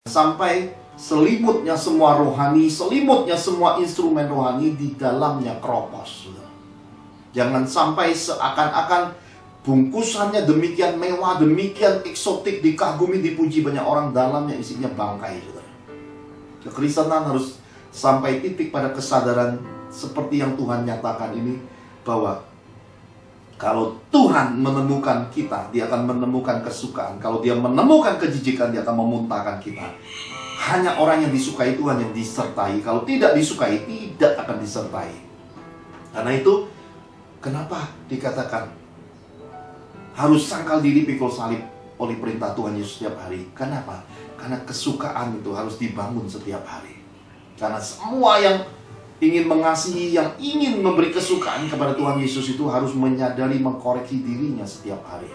Sampai selimutnya semua rohani, selimutnya semua instrumen rohani di dalamnya keropos, saudara. Jangan sampai seakan-akan bungkusannya demikian mewah, demikian eksotik, dikagumi, dipuji banyak orang, dalamnya isinya bangkai, saudara. Kekristenan harus sampai titik pada kesadaran seperti yang Tuhan nyatakan ini, bahwa kalau Tuhan menemukan kita, dia akan menemukan kesukaan. Kalau dia menemukan kejijikan, dia akan memuntahkan kita. Hanya orang yang disukai Tuhan yang disertai. Kalau tidak disukai, tidak akan disertai. Karena itu, kenapa dikatakan harus sangkal diri pikul salib oleh perintah Tuhan Yesus setiap hari? Kenapa? Karena kesukaan itu harus dibangun setiap hari. Karena semua yang ingin mengasihi, yang ingin memberi kesukaan kepada Tuhan Yesus itu harus menyadari, mengkoreksi dirinya setiap hari.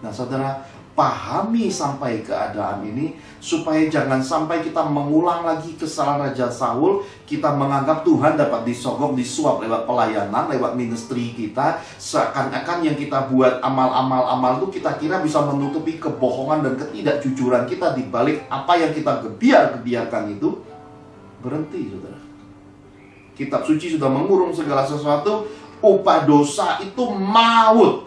Nah, saudara, pahami sampai keadaan ini, supaya jangan sampai kita mengulang lagi kesalahan Raja Saul. Kita menganggap Tuhan dapat disogok, disuap lewat pelayanan, lewat ministry kita. Seakan-akan yang kita buat amal-amal itu kita kira bisa menutupi kebohongan dan ketidakjujuran kita di balik apa yang kita gebiarkan itu. Berhenti, saudara. Kitab suci sudah mengurung segala sesuatu. Upah dosa itu maut.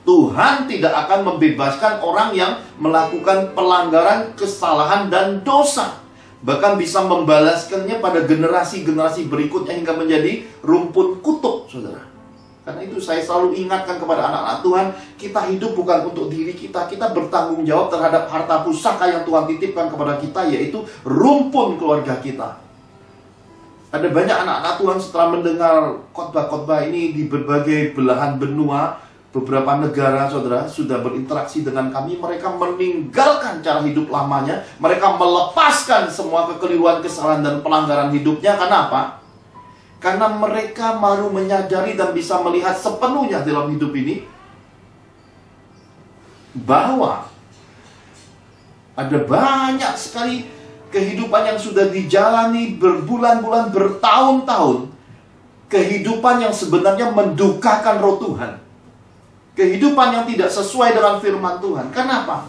Tuhan tidak akan membebaskan orang yang melakukan pelanggaran, kesalahan, dan dosa. Bahkan bisa membalaskannya pada generasi-generasi berikutnya hingga menjadi rumpun kutub, saudara. Karena itu saya selalu ingatkan kepada anak-anak Tuhan, kita hidup bukan untuk diri kita. Kita bertanggung jawab terhadap harta pusaka yang Tuhan titipkan kepada kita, yaitu rumpun keluarga kita. Ada banyak anak-anak Tuhan setelah mendengar khotbah-khotbah ini di berbagai belahan benua, beberapa negara, saudara, sudah berinteraksi dengan kami. Mereka meninggalkan cara hidup lamanya. Mereka melepaskan semua kekeliruan, kesalahan, dan pelanggaran hidupnya. Kenapa? Karena mereka baru menyadari dan bisa melihat sepenuhnya dalam hidup ini bahwa ada banyak sekali kehidupan yang sudah dijalani berbulan-bulan, bertahun-tahun. Kehidupan yang sebenarnya mendukakan roh Tuhan. Kehidupan yang tidak sesuai dengan firman Tuhan. Kenapa?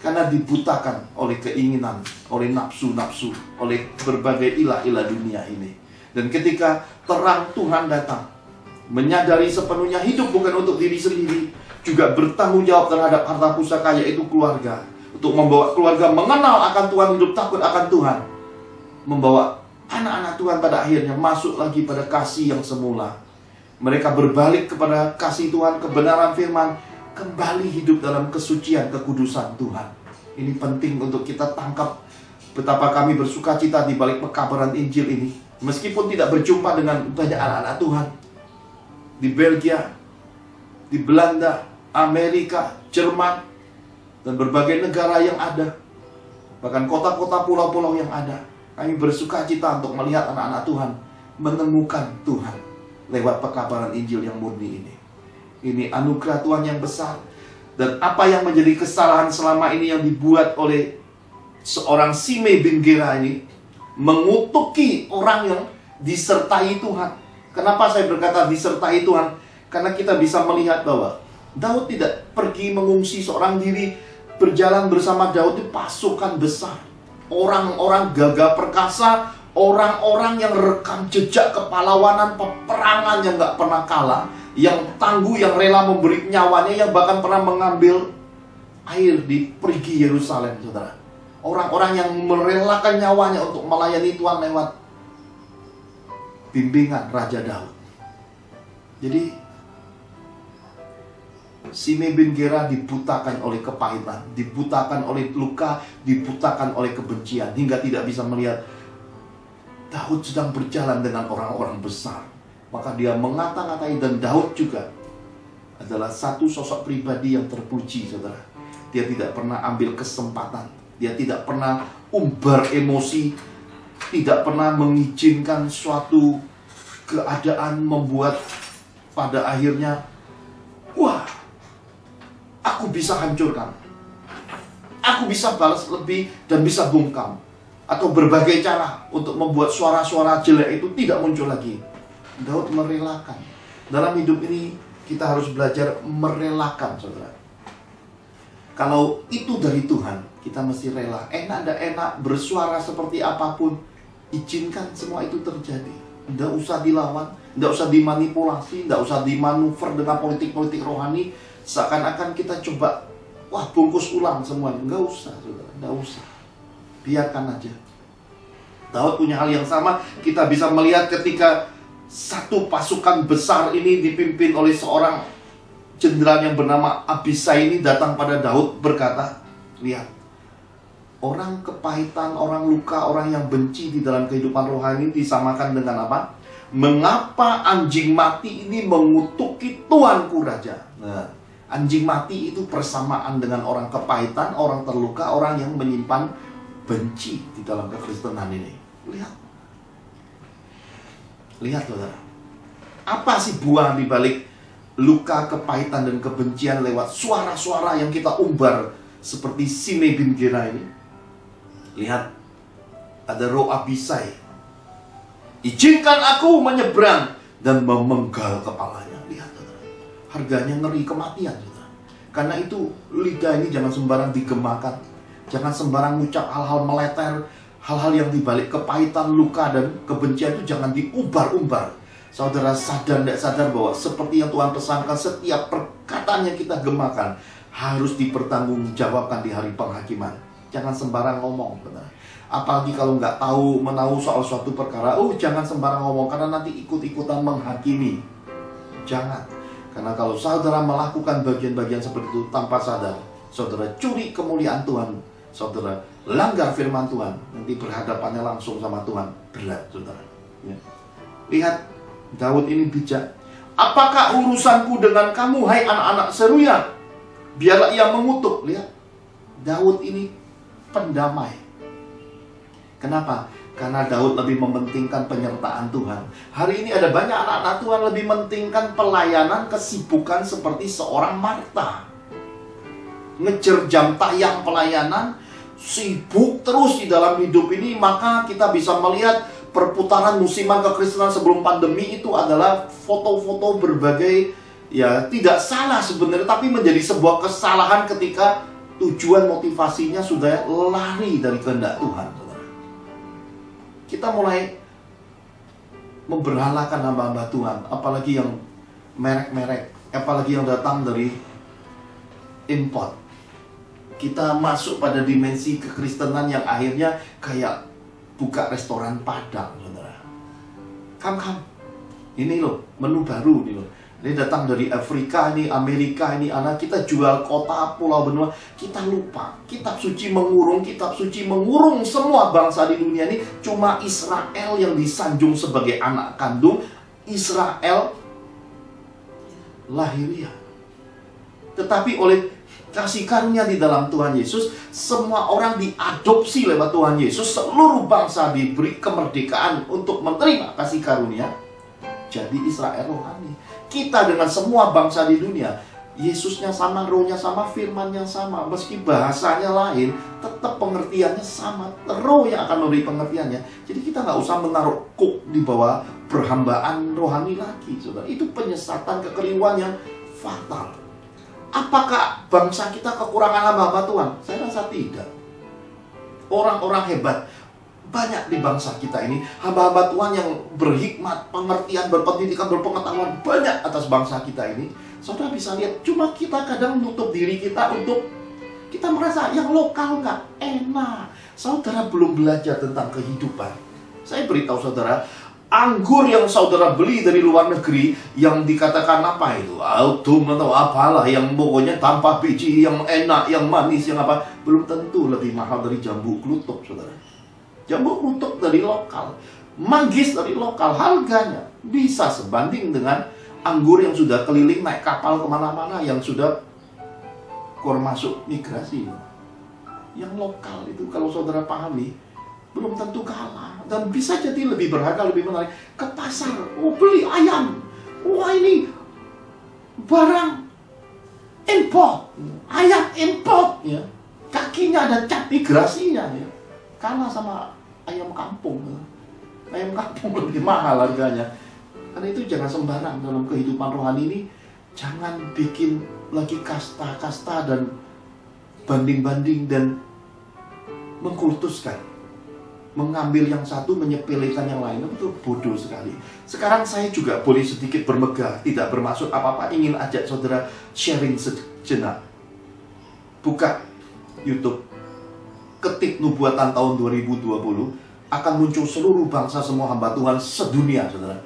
Karena dibutakan oleh keinginan, oleh nafsu-nafsu, oleh berbagai ilah-ilah dunia ini. Dan ketika terang Tuhan datang, menyadari sepenuhnya hidup bukan untuk diri sendiri, juga bertanggung jawab terhadap harta pusaka, yaitu keluarga. Untuk membawa keluarga mengenal akan Tuhan, hidup takut akan Tuhan. Membawa anak-anak Tuhan pada akhirnya masuk lagi pada kasih yang semula. Mereka berbalik kepada kasih Tuhan, kebenaran firman, kembali hidup dalam kesucian, kekudusan Tuhan. Ini penting untuk kita tangkap betapa kami bersuka cita di balik pekabaran Injil ini. Meskipun tidak berjumpa dengan banyak anak-anak Tuhan di Belgia, di Belanda, Amerika, Jerman, dan berbagai negara yang ada, bahkan kota-kota pulau-pulau yang ada, kami bersuka cita untuk melihat anak-anak Tuhan menemukan Tuhan lewat pekabaran Injil yang murni ini. Ini anugerah Tuhan yang besar. Dan apa yang menjadi kesalahan selama ini yang dibuat oleh seorang Simei bin Gera ini, mengutuki orang yang disertai Tuhan. Kenapa saya berkata disertai Tuhan? Karena kita bisa melihat bahwa Daud tidak pergi mengungsi seorang diri. Berjalan bersama Daud itu pasukan besar, orang-orang gagah perkasa, orang-orang yang rekam jejak kepahlawanan, peperangan yang gak pernah kalah, yang tangguh, yang rela memberi nyawanya, yang bahkan pernah mengambil air di perigi Yerusalem, saudara. Orang-orang yang merelakan nyawanya untuk melayani Tuhan lewat bimbingan Raja Daud. Jadi Simei bin Gera dibutakan oleh kepahitan, dibutakan oleh luka, dibutakan oleh kebencian, hingga tidak bisa melihat Daud sedang berjalan dengan orang-orang besar. Maka dia mengata-ngatai, dan Daud juga adalah satu sosok pribadi yang terpuji, saudara. Dia tidak pernah ambil kesempatan, dia tidak pernah umbar emosi, tidak pernah mengizinkan suatu keadaan membuat pada akhirnya, wah, aku bisa hancurkan, aku bisa balas lebih dan bisa bungkam, atau berbagai cara untuk membuat suara-suara jelek itu tidak muncul lagi. Daud merelakan. Dalam hidup ini kita harus belajar merelakan, saudara. Kalau itu dari Tuhan, kita mesti rela. Enak tidak enak, bersuara seperti apapun, izinkan semua itu terjadi. Tidak usah dilawan, tidak usah dimanipulasi, tidak usah dimanuver dengan politik-politik rohani. Seakan-akan kita coba, wah, bungkus ulang semua. Nggak usah, saudara, nggak usah. Biarkan aja. Daud punya hal yang sama. Kita bisa melihat ketika satu pasukan besar ini dipimpin oleh seorang jenderal yang bernama Abisai ini datang pada Daud berkata, lihat, orang kepahitan, orang luka, orang yang benci di dalam kehidupan rohani disamakan dengan apa? Mengapa anjing mati ini mengutuki tuanku raja? Nah, anjing mati itu persamaan dengan orang kepahitan, orang terluka, orang yang menyimpan benci di dalam kekristenan ini. Lihat, saudara. Apa sih buah di balik luka, kepahitan, dan kebencian lewat suara-suara yang kita umbar seperti Simei bin Gera ini? Lihat, ada roh Abisai. Izinkan aku menyeberang, dan memenggal kepalanya. Lihat, saudara. Harganya ngeri, kematian, saudara. Karena itu lidah ini jangan sembarang digemakan, jangan sembarang ngucap hal-hal meleter. Hal-hal yang dibalik kepahitan, luka, dan kebencian itu jangan diumbar-umbar. Saudara sadar tidak sadar bahwa seperti yang Tuhan pesankan, setiap perkataan yang kita gemakan harus dipertanggungjawabkan di hari penghakiman. Jangan sembarang ngomong, benar. Apalagi kalau nggak tahu menahu soal suatu perkara, jangan sembarang ngomong, karena nanti ikut-ikutan menghakimi. Jangan. Karena kalau saudara melakukan bagian-bagian seperti itu tanpa sadar, saudara curi kemuliaan Tuhan, saudara langgar firman Tuhan, nanti berhadapannya langsung sama Tuhan, berat, saudara. Ya. Lihat, Daud ini bijak. Apakah urusanku dengan kamu, hai anak-anak Seruya? Biarlah ia mengutuk. Lihat, Daud ini pendamai. Kenapa? Karena Daud lebih mementingkan penyertaan Tuhan. Hari ini ada banyak anak-anak Tuhan lebih mementingkan pelayanan, kesibukan seperti seorang Marta. Ngejar jam tayang pelayanan, sibuk terus di dalam hidup ini. Maka kita bisa melihat perputaran musiman kekristenan sebelum pandemi itu adalah foto-foto berbagai, ya tidak salah sebenarnya, tapi menjadi sebuah kesalahan ketika tujuan motivasinya sudah lari dari kehendak Tuhan. Kita mulai memberhalakan hamba-hamba Tuhan, apalagi yang merek-merek, apalagi yang datang dari import. Kita masuk pada dimensi kekristenan yang akhirnya kayak buka restoran Padang, saudara. Kam, ini loh menu baru nih loh. Ini datang dari Afrika, ini Amerika, ini anak kita jual kota, pulau, benua. Kita lupa, kitab suci mengurung semua bangsa di dunia ini. Cuma Israel yang disanjung sebagai anak kandung, Israel lahiriah. Tetapi oleh kasih karunia di dalam Tuhan Yesus, semua orang diadopsi lewat Tuhan Yesus. Seluruh bangsa diberi kemerdekaan untuk menerima kasih karunia, jadi Israel rohani. Kita dengan semua bangsa di dunia, Yesusnya sama, rohnya sama, firmannya sama. Meski bahasanya lain, tetap pengertiannya sama. Roh yang akan memberi pengertiannya. Jadi kita nggak usah menaruh kuk di bawah perhambaan rohani lagi, saudara. Itu penyesatan, kekeliruan yang fatal. Apakah bangsa kita kekurangan hamba-hamba Tuhan? Saya rasa tidak. Orang-orang hebat banyak di bangsa kita ini, hamba-hamba Tuhan yang berhikmat, pengertian, berpendidikan, berpengetahuan banyak atas bangsa kita ini. Saudara bisa lihat, cuma kita kadang menutup diri kita untuk kita merasa yang lokal nggak enak. Saudara belum belajar tentang kehidupan. Saya beritahu saudara, anggur yang saudara beli dari luar negeri yang dikatakan apa itu, autumn atau apalah, yang pokoknya tanpa biji, yang enak, yang manis, yang apa, belum tentu lebih mahal dari jambu klutuk, saudara. Jambu klutuk dari lokal, manggis dari lokal, harganya bisa sebanding dengan anggur yang sudah keliling naik kapal kemana-mana, yang sudah keluar masuk migrasi. Yang lokal itu kalau saudara pahami, belum tentu kalah. Dan bisa jadi lebih berharga, lebih menarik. Ke pasar, oh beli ayam, wah ini barang import, ayam import, ya. Kakinya ada cap migrasinya, ya. Kalah sama ayam kampung. Ayam kampung lebih mahal harganya. Karena itu jangan sembarang dalam kehidupan rohani ini. Jangan bikin lagi kasta-kasta dan banding-banding dan mengkultuskan, mengambil yang satu, menyepelekan yang lain. Itu bodoh sekali. Sekarang saya juga boleh sedikit bermegah, tidak bermaksud apa-apa, ingin ajak saudara sharing sejenak. Buka YouTube, ketik nubuatan tahun 2020, akan muncul seluruh bangsa, semua hamba Tuhan sedunia, saudara.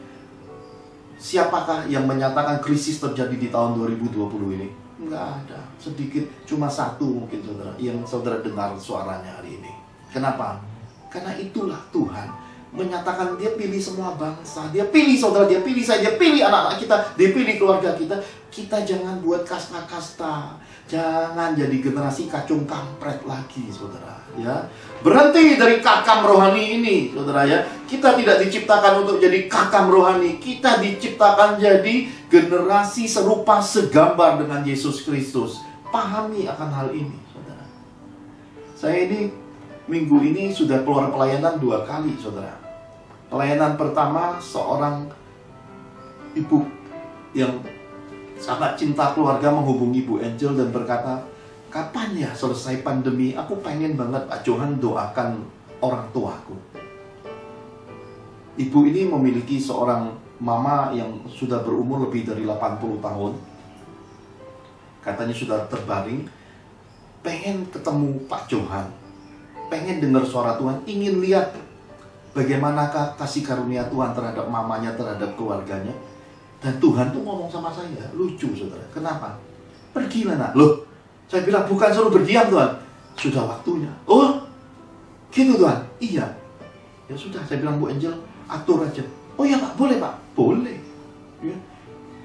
Siapakah yang menyatakan krisis terjadi di tahun 2020 ini? Enggak ada. Sedikit, cuma satu mungkin saudara, yang saudara dengar suaranya hari ini. Kenapa? Karena itulah Tuhan menyatakan dia pilih semua bangsa. Dia pilih saudara, dia pilih saya, dia pilih anak-anak kita, dia pilih keluarga kita. Kita jangan buat kasta-kasta. Jangan jadi generasi kacung kampret lagi, saudara. Ya, berhenti dari kakam rohani ini, saudara ya. Kita tidak diciptakan untuk jadi kakam rohani. Kita diciptakan jadi generasi serupa segambar dengan Yesus Kristus. Pahami akan hal ini, saudara. Saya ini minggu ini sudah keluar pelayanan 2 kali, saudara. Pelayanan pertama, seorang ibu yang sangat cinta keluarga menghubungi Bu Angel dan berkata, kapan ya selesai pandemi? Aku pengen banget Pak Johan doakan orang tuaku. Ibu ini memiliki seorang mama yang sudah berumur lebih dari 80 tahun. Katanya sudah terbaring. Pengen ketemu Pak Johan, pengen dengar suara Tuhan, ingin lihat bagaimanakah kasih karunia Tuhan terhadap mamanya, terhadap keluarganya. Dan Tuhan tuh ngomong sama saya, lucu saudara. Kenapa? Pergilah nak. Loh, saya bilang bukan suruh berdiam Tuhan. Sudah waktunya. Oh, gitu Tuhan. Iya. Ya sudah, saya bilang Bu Angel, atur aja. Oh ya Pak, boleh Pak? Boleh. Ya.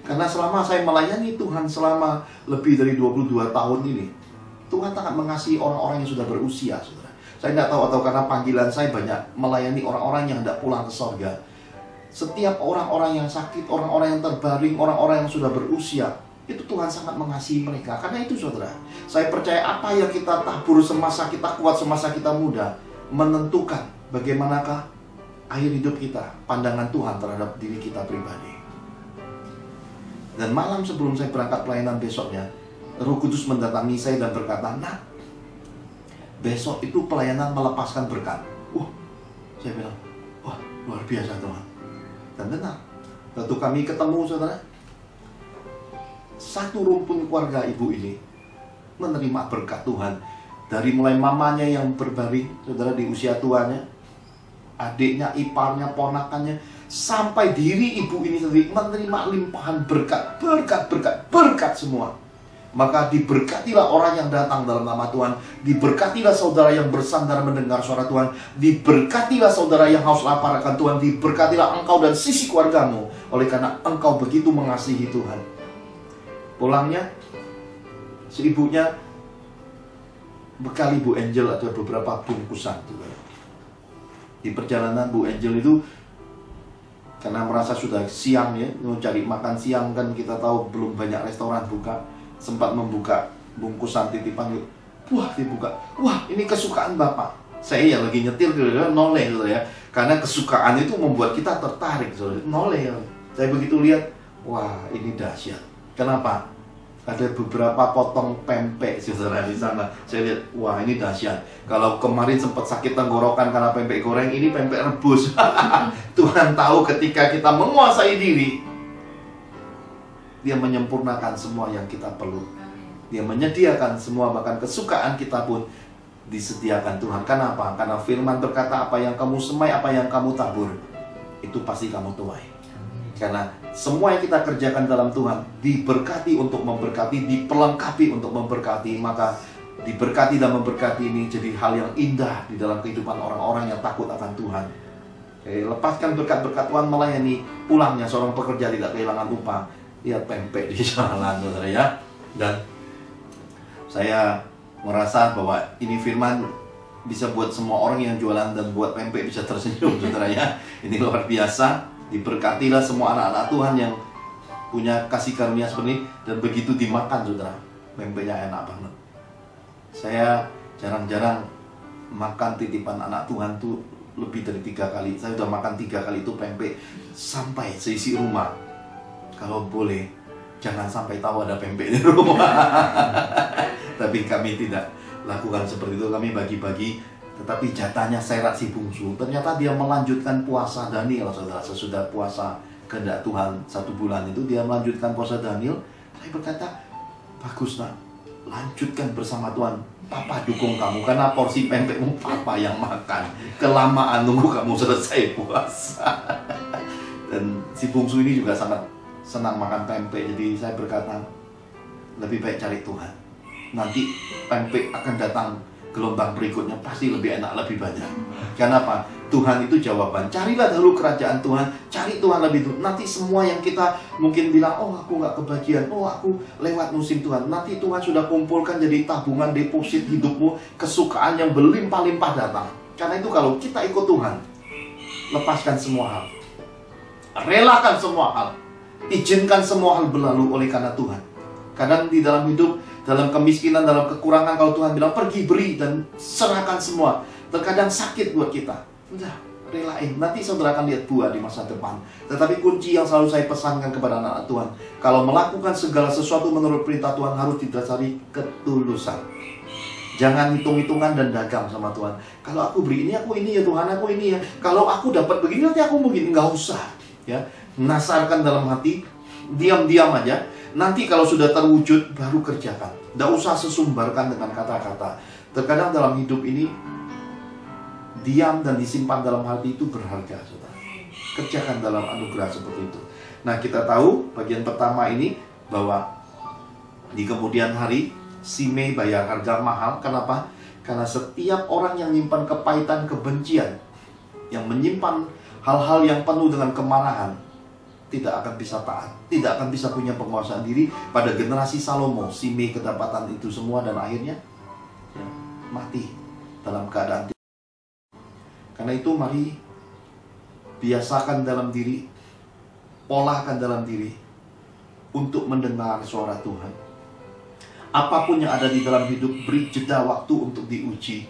Karena selama saya melayani Tuhan selama lebih dari 22 tahun ini, Tuhan sangat mengasihi orang-orang yang sudah berusia, saudara. Saya tidak tahu, atau karena panggilan saya banyak melayani orang-orang yang tidak pulang ke sorga. Setiap orang-orang yang sakit, orang-orang yang terbaring, orang-orang yang sudah berusia, itu Tuhan sangat mengasihi mereka. Karena itu saudara, saya percaya apa yang kita tabur semasa kita kuat, semasa kita muda, menentukan bagaimanakah akhir hidup kita, pandangan Tuhan terhadap diri kita pribadi. Dan malam sebelum saya berangkat pelayanan besoknya, Roh Kudus mendatangi saya dan berkata, "Nak, besok itu pelayanan melepaskan berkat." Saya bilang, wah luar biasa Tuhan. Dan benar, waktu kami ketemu saudara, satu rumpun keluarga ibu ini menerima berkat Tuhan. Dari mulai mamanya yang berbaring, saudara, di usia tuanya, adiknya, iparnya, ponakannya, sampai diri ibu ini sendiri menerima limpahan berkat, berkat semua. Maka diberkatilah orang yang datang dalam nama Tuhan. Diberkatilah saudara yang bersandar mendengar suara Tuhan. Diberkatilah saudara yang haus lapar akan Tuhan. Diberkatilah engkau dan sisi keluargamu, oleh karena engkau begitu mengasihi Tuhan. Pulangnya, si ibunya bekali Bu Angel ada beberapa bungkusan. Di perjalanan Bu Angel itu, karena merasa sudah siang ya, mau cari makan siang kan, kita tahu belum banyak restoran buka. Sempat membuka bungkusan titipan, wah dibuka, wah ini kesukaan Bapak. Saya yang lagi nyetir noleh ya, karena kesukaan itu membuat kita tertarik, noleh. Saya begitu lihat, wah ini dahsyat. Kenapa? Ada beberapa potong pempek saudara di sana. Saya lihat, wah ini dahsyat. Kalau kemarin sempat sakit tenggorokan karena pempek goreng, ini pempek rebus. Tuhan tahu ketika kita menguasai diri, Dia menyempurnakan semua yang kita perlu. Dia menyediakan semua, bahkan kesukaan kita pun disediakan Tuhan. Kenapa? Karena firman berkata, apa yang kamu semai, apa yang kamu tabur, itu pasti kamu tuai. Karena semua yang kita kerjakan dalam Tuhan diberkati untuk memberkati, diperlengkapi untuk memberkati. Maka diberkati dan memberkati ini jadi hal yang indah di dalam kehidupan orang-orang yang takut akan Tuhan. Lepaskan berkat-berkat Tuhan melayani, pulangnya seorang pekerja tidak kehilangan upah. Lihat pempek di jalan, saudara ya. Dan saya merasa bahwa ini firman bisa buat semua orang yang jualan dan buat pempek bisa tersenyum, saudara ya. Ini luar biasa. Diberkatilah semua anak-anak Tuhan yang punya kasih karunia seperti ini, dan begitu dimakan, saudara, pempeknya enak banget. Saya jarang-jarang makan titipan anak Tuhan tuh lebih dari 3 kali. Saya sudah makan 3 kali itu pempek sampai seisi rumah. Kalau boleh jangan sampai tahu ada pempek di rumah. Tapi kami tidak lakukan seperti itu, kami bagi-bagi. Tetapi jatahnya Serat si bungsu, ternyata dia melanjutkan puasa Daniel, saudara. Sesudah puasa kehendak Tuhan 1 bulan itu, dia melanjutkan puasa Daniel. Saya berkata, bagus nak, lanjutkan bersama Tuhan. Papa dukung kamu, karena porsi pempekmu papa yang makan. Kelamaan nunggu kamu selesai puasa. Dan si bungsu ini juga sangat senang makan pempek. Jadi saya berkata, lebih baik cari Tuhan. Nanti pempek akan datang gelombang berikutnya, pasti lebih enak, lebih banyak. Karena apa? Tuhan itu jawaban. Carilah dahulu kerajaan Tuhan, cari Tuhan lebih dulu. Nanti semua yang kita mungkin bilang, oh aku nggak kebagian, oh aku lewat musim Tuhan, nanti Tuhan sudah kumpulkan jadi tabungan deposit hidupmu, kesukaan yang berlimpah-limpah datang. Karena itu kalau kita ikut Tuhan, lepaskan semua hal, relakan semua hal, izinkan semua hal berlalu oleh karena Tuhan. Kadang di dalam hidup, dalam kemiskinan, dalam kekurangan, kalau Tuhan bilang pergi beri dan serahkan semua, terkadang sakit buat kita. Udah, relain. Nanti saudara akan lihat buah di masa depan. Tetapi kunci yang selalu saya pesankan kepada anak-anak Tuhan, kalau melakukan segala sesuatu menurut perintah Tuhan, harus didasari ketulusan. Jangan hitung-hitungan dan dagang sama Tuhan. Kalau aku beri ini, aku ini ya Tuhan, aku ini ya. Kalau aku dapat begini, nanti aku mungkin. Nggak usah ya. Nasarkan dalam hati, diam-diam aja. Nanti kalau sudah terwujud, baru kerjakan. Nggak usah sesumbarkan dengan kata-kata. Terkadang dalam hidup ini, diam dan disimpan dalam hati itu berharga, saudara. Kerjakan dalam anugerah seperti itu. Nah, kita tahu bagian pertama ini bahwa di kemudian hari Simei bayar harga mahal. Kenapa? Karena setiap orang yang menyimpan kepahitan, kebencian, yang menyimpan hal-hal yang penuh dengan kemarahan, tidak akan bisa taat, tidak akan bisa punya penguasaan diri. Pada generasi Salomo, Simei kedapatan itu semua dan akhirnya ya, mati dalam keadaan. Karena itu mari biasakan dalam diri, polahkan dalam diri untuk mendengar suara Tuhan. Apapun yang ada di dalam hidup, beri jeda waktu untuk diuji.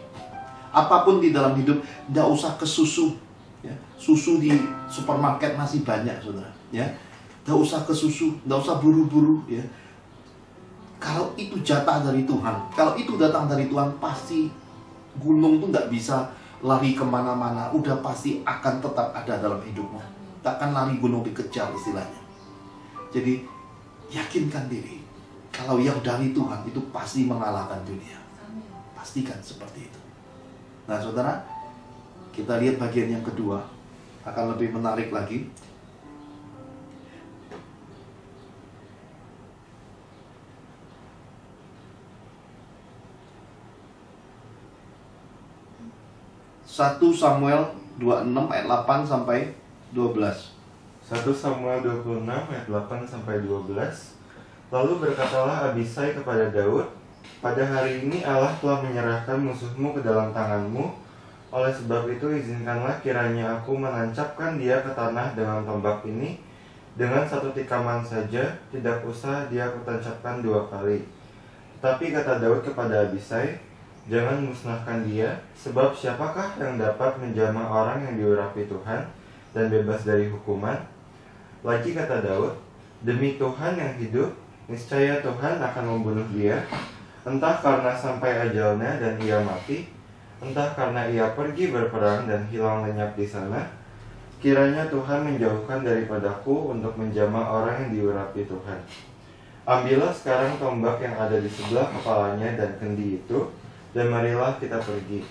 Apapun di dalam hidup, tidak usah ke susu. Ya, susu di supermarket masih banyak, saudara. Ya, tidak usah ke susu, tidak usah buru-buru. Ya, kalau itu jatah dari Tuhan, kalau itu datang dari Tuhan, pasti gunung itu tidak bisa lari kemana-mana, udah pasti akan tetap ada dalam hidupmu. Takkan lari gunung dikejar istilahnya. Jadi yakinkan diri, kalau yang dari Tuhan itu pasti mengalahkan dunia. Pastikan seperti itu. Nah saudara, kita lihat bagian yang kedua, akan lebih menarik lagi. Satu Samuel 26 ayat 8 sampai 12. 1 Samuel 26 ayat 8 sampai 12. Lalu berkatalah Abisai kepada Daud, pada hari ini Allah telah menyerahkan musuhmu ke dalam tanganmu. Oleh sebab itu izinkanlah kiranya aku menancapkan dia ke tanah dengan tombak ini. Dengan 1 tikaman saja, tidak usah dia kutancapkan 2 kali. Tetapi kata Daud kepada Abisai, jangan musnahkan dia, sebab siapakah yang dapat menjamah orang yang diurapi Tuhan dan bebas dari hukuman? Lagi kata Daud, demi Tuhan yang hidup, niscaya Tuhan akan membunuh dia, entah karena sampai ajalnya dan ia mati, entah karena ia pergi berperang dan hilang lenyap di sana. Kiranya Tuhan menjauhkan daripadaku untuk menjamah orang yang diurapi Tuhan. Ambillah sekarang tombak yang ada di sebelah kepalanya dan kendi itu, dan marilah kita pergi.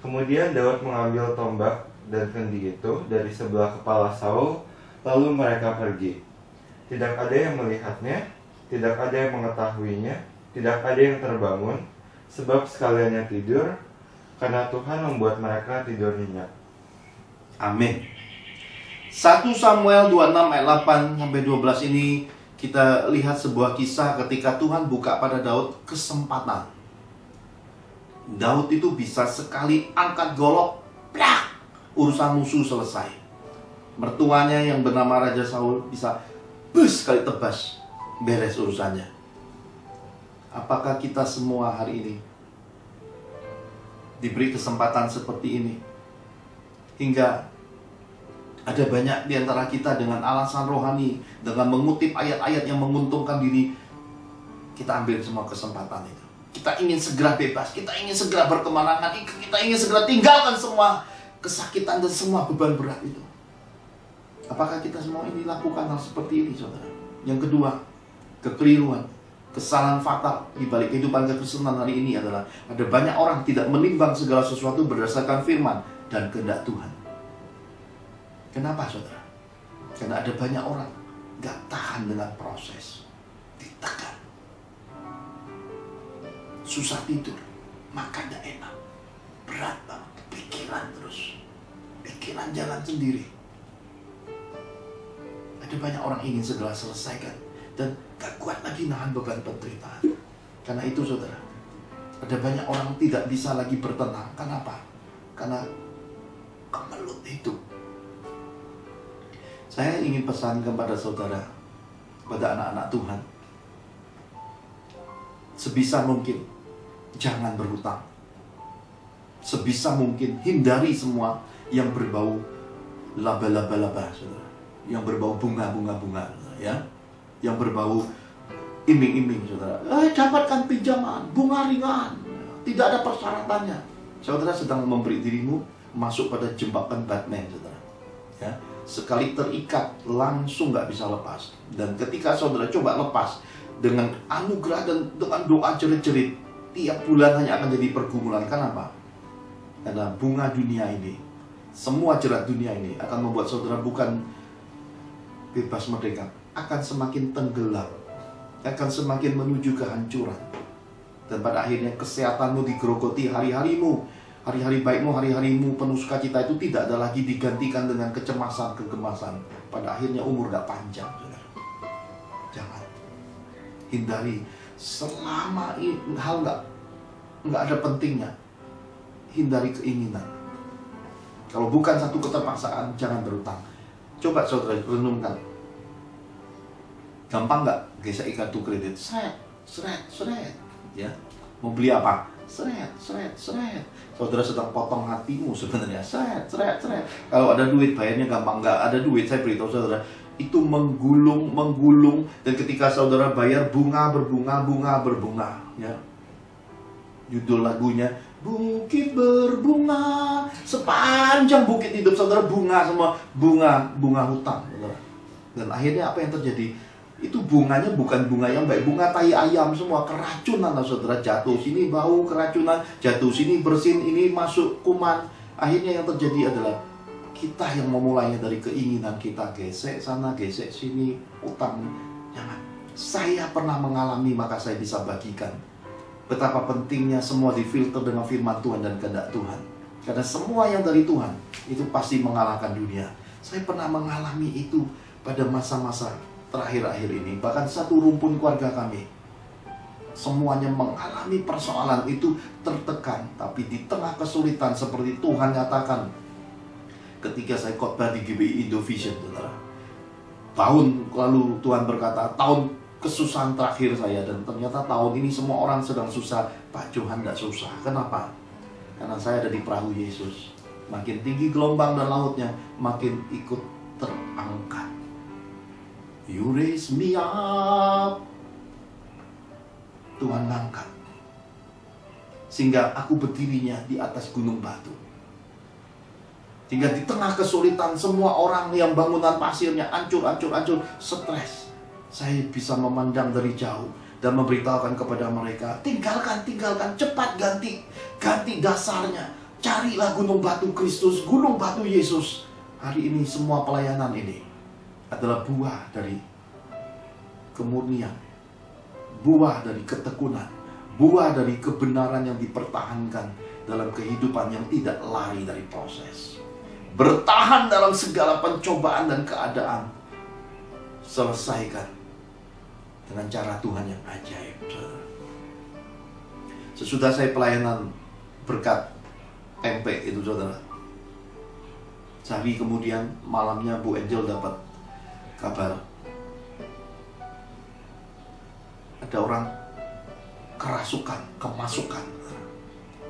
Kemudian Daud mengambil tombak dan kendi itu dari sebelah kepala Saul, lalu mereka pergi. Tidak ada yang melihatnya, tidak ada yang mengetahuinya, tidak ada yang terbangun, sebab sekaliannya tidur, karena Tuhan membuat mereka tidur nyenyak. Amin. 1 Samuel 26 ayat 8 sampai 12 ini kita lihat sebuah kisah ketika Tuhan buka pada Daud kesempatan. Daud itu bisa sekali angkat golok, plak, urusan musuh selesai. Mertuanya yang bernama Raja Saul bisa sekali tebas, beres urusannya. Apakah kita semua hari ini diberi kesempatan seperti ini? Hingga ada banyak di antara kita dengan alasan rohani, dengan mengutip ayat-ayat yang menguntungkan diri, kita ambil semua kesempatan itu. Kita ingin segera bebas, kita ingin segera berkemenangan, kita ingin segera tinggalkan semua kesakitan dan semua beban berat itu. Apakah kita semua ini lakukan hal seperti ini, saudara? Yang kedua, kekeliruan, kesalahan fatal di balik kehidupan kekristenan hari ini adalah ada banyak orang tidak menimbang segala sesuatu berdasarkan firman dan kehendak Tuhan. Kenapa, saudara? Karena ada banyak orang gak tahan dengan proses, ditekan, susah tidur, makan gak enak, berat banget, pikiran terus, pikiran jalan sendiri. Ada banyak orang ingin segera selesaikan dan gak kuat lagi nahan beban penderitaan. Karena itu, saudara, ada banyak orang tidak bisa lagi bertenang. Kenapa? Karena kemelut hidup. Saya ingin pesan kepada saudara, kepada anak-anak Tuhan, sebisa mungkin jangan berhutang. Sebisa mungkin hindari semua yang berbau laba-laba-laba, saudara. Yang berbau bunga-bunga, ya. Yang berbau iming-iming, saudara. Dapatkan pinjaman, bunga ringan, tidak ada persyaratannya. Saudara sedang memberi dirimu masuk pada jebakan Batman, saudara. Ya. Sekali terikat langsung gak bisa lepas. Dan ketika saudara coba lepas dengan anugerah dan dengan doa jerit-jerit, tiap bulan hanya akan jadi pergumulan. Kenapa? Karena bunga dunia ini, semua jerat dunia ini akan membuat saudara bukan bebas merdeka, akan semakin tenggelam, akan semakin menuju kehancuran. Dan pada akhirnya kesehatanmu digerogoti, hari-harimu, hari-hari baikmu, hari-harimu penuh sukacita itu tidak ada lagi digantikan dengan kecemasan, kegemasan. Pada akhirnya umur gak panjang, saudara. Jangan. Hindari selama hal nggak ada pentingnya. Hindari keinginan. Kalau bukan satu keterpaksaan, jangan berutang. Coba saudara renungkan. Gampang nggak gesek kartu kredit? Seret. Ya. Mau beli apa? Seret. Saudara sedang potong hatimu sebenarnya. Seret. Kalau ada duit bayarnya gampang. Nggak ada duit, saya beritahu saudara, itu menggulung, dan ketika saudara bayar bunga berbunga, ya. Judul lagunya Bukit Berbunga, sepanjang bukit hidup saudara bunga semua, bunga hutang, saudara. Dan akhirnya apa yang terjadi? Itu bunganya bukan bunga yang baik, bunga tai ayam semua, keracunan lah saudara. Jatuh sini bau keracunan, jatuh sini bersin, ini masuk kuman. Akhirnya yang terjadi adalah kita yang memulainya dari keinginan kita, gesek sana, gesek sini, utang. Jangan. Saya pernah mengalami, maka saya bisa bagikan betapa pentingnya semua difilter dengan firman Tuhan dan kehendak Tuhan. Karena semua yang dari Tuhan itu pasti mengalahkan dunia. Saya pernah mengalami itu pada masa-masa terakhir-akhir ini. Bahkan satu rumpun keluarga kami, semuanya mengalami persoalan itu, tertekan. Tapi di tengah kesulitan seperti Tuhan nyatakan ketika saya khotbah di GBI Indovision, saudara. Tahun lalu Tuhan berkata, tahun kesusahan terakhir saya, dan ternyata tahun ini semua orang sedang susah. Pak Johan tidak susah. Kenapa? Karena saya ada di perahu Yesus. Makin tinggi gelombang dan lautnya, makin ikut terangkat. You raise me up. Tuhan angkat sehingga aku berdirinya di atas gunung batu. Hingga di tengah kesulitan, semua orang yang bangunan pasirnya hancur, stres, saya bisa memandang dari jauh dan memberitahukan kepada mereka, tinggalkan, cepat ganti dasarnya. Carilah gunung batu Kristus, gunung batu Yesus. Hari ini semua pelayanan ini adalah buah dari kemurnian, buah dari ketekunan, buah dari kebenaran yang dipertahankan dalam kehidupan yang tidak lari dari proses. Bertahan dalam segala pencobaan dan keadaan. Selesaikan dengan cara Tuhan yang ajaib, saudara. Sesudah saya pelayanan berkat tempe itu, saudara, sehari kemudian malamnya Bu Angel dapat kabar ada orang kerasukan, kemasukan,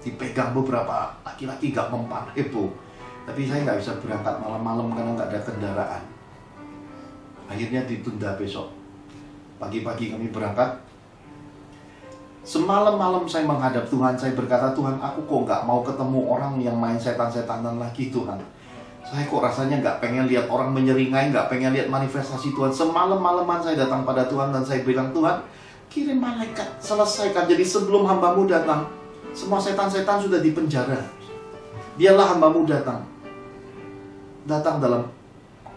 dipegang beberapa laki-laki gak mempan, heboh. Tapi saya nggak bisa berangkat malam-malam karena nggak ada kendaraan. Akhirnya ditunda besok. Pagi-pagi kami berangkat. Semalam-malam saya menghadap Tuhan. Saya berkata, Tuhan, aku kok nggak mau ketemu orang yang main setan-setanan lagi, Tuhan. Saya kok rasanya nggak pengen lihat orang menyeringai, nggak pengen lihat manifestasi Tuhan. Semalam-malaman saya datang pada Tuhan dan saya bilang, Tuhan, kirim malaikat, selesaikan. Jadi sebelum hambamu datang, semua setan-setan sudah dipenjara. Biarlah hambamu datang. Datang dalam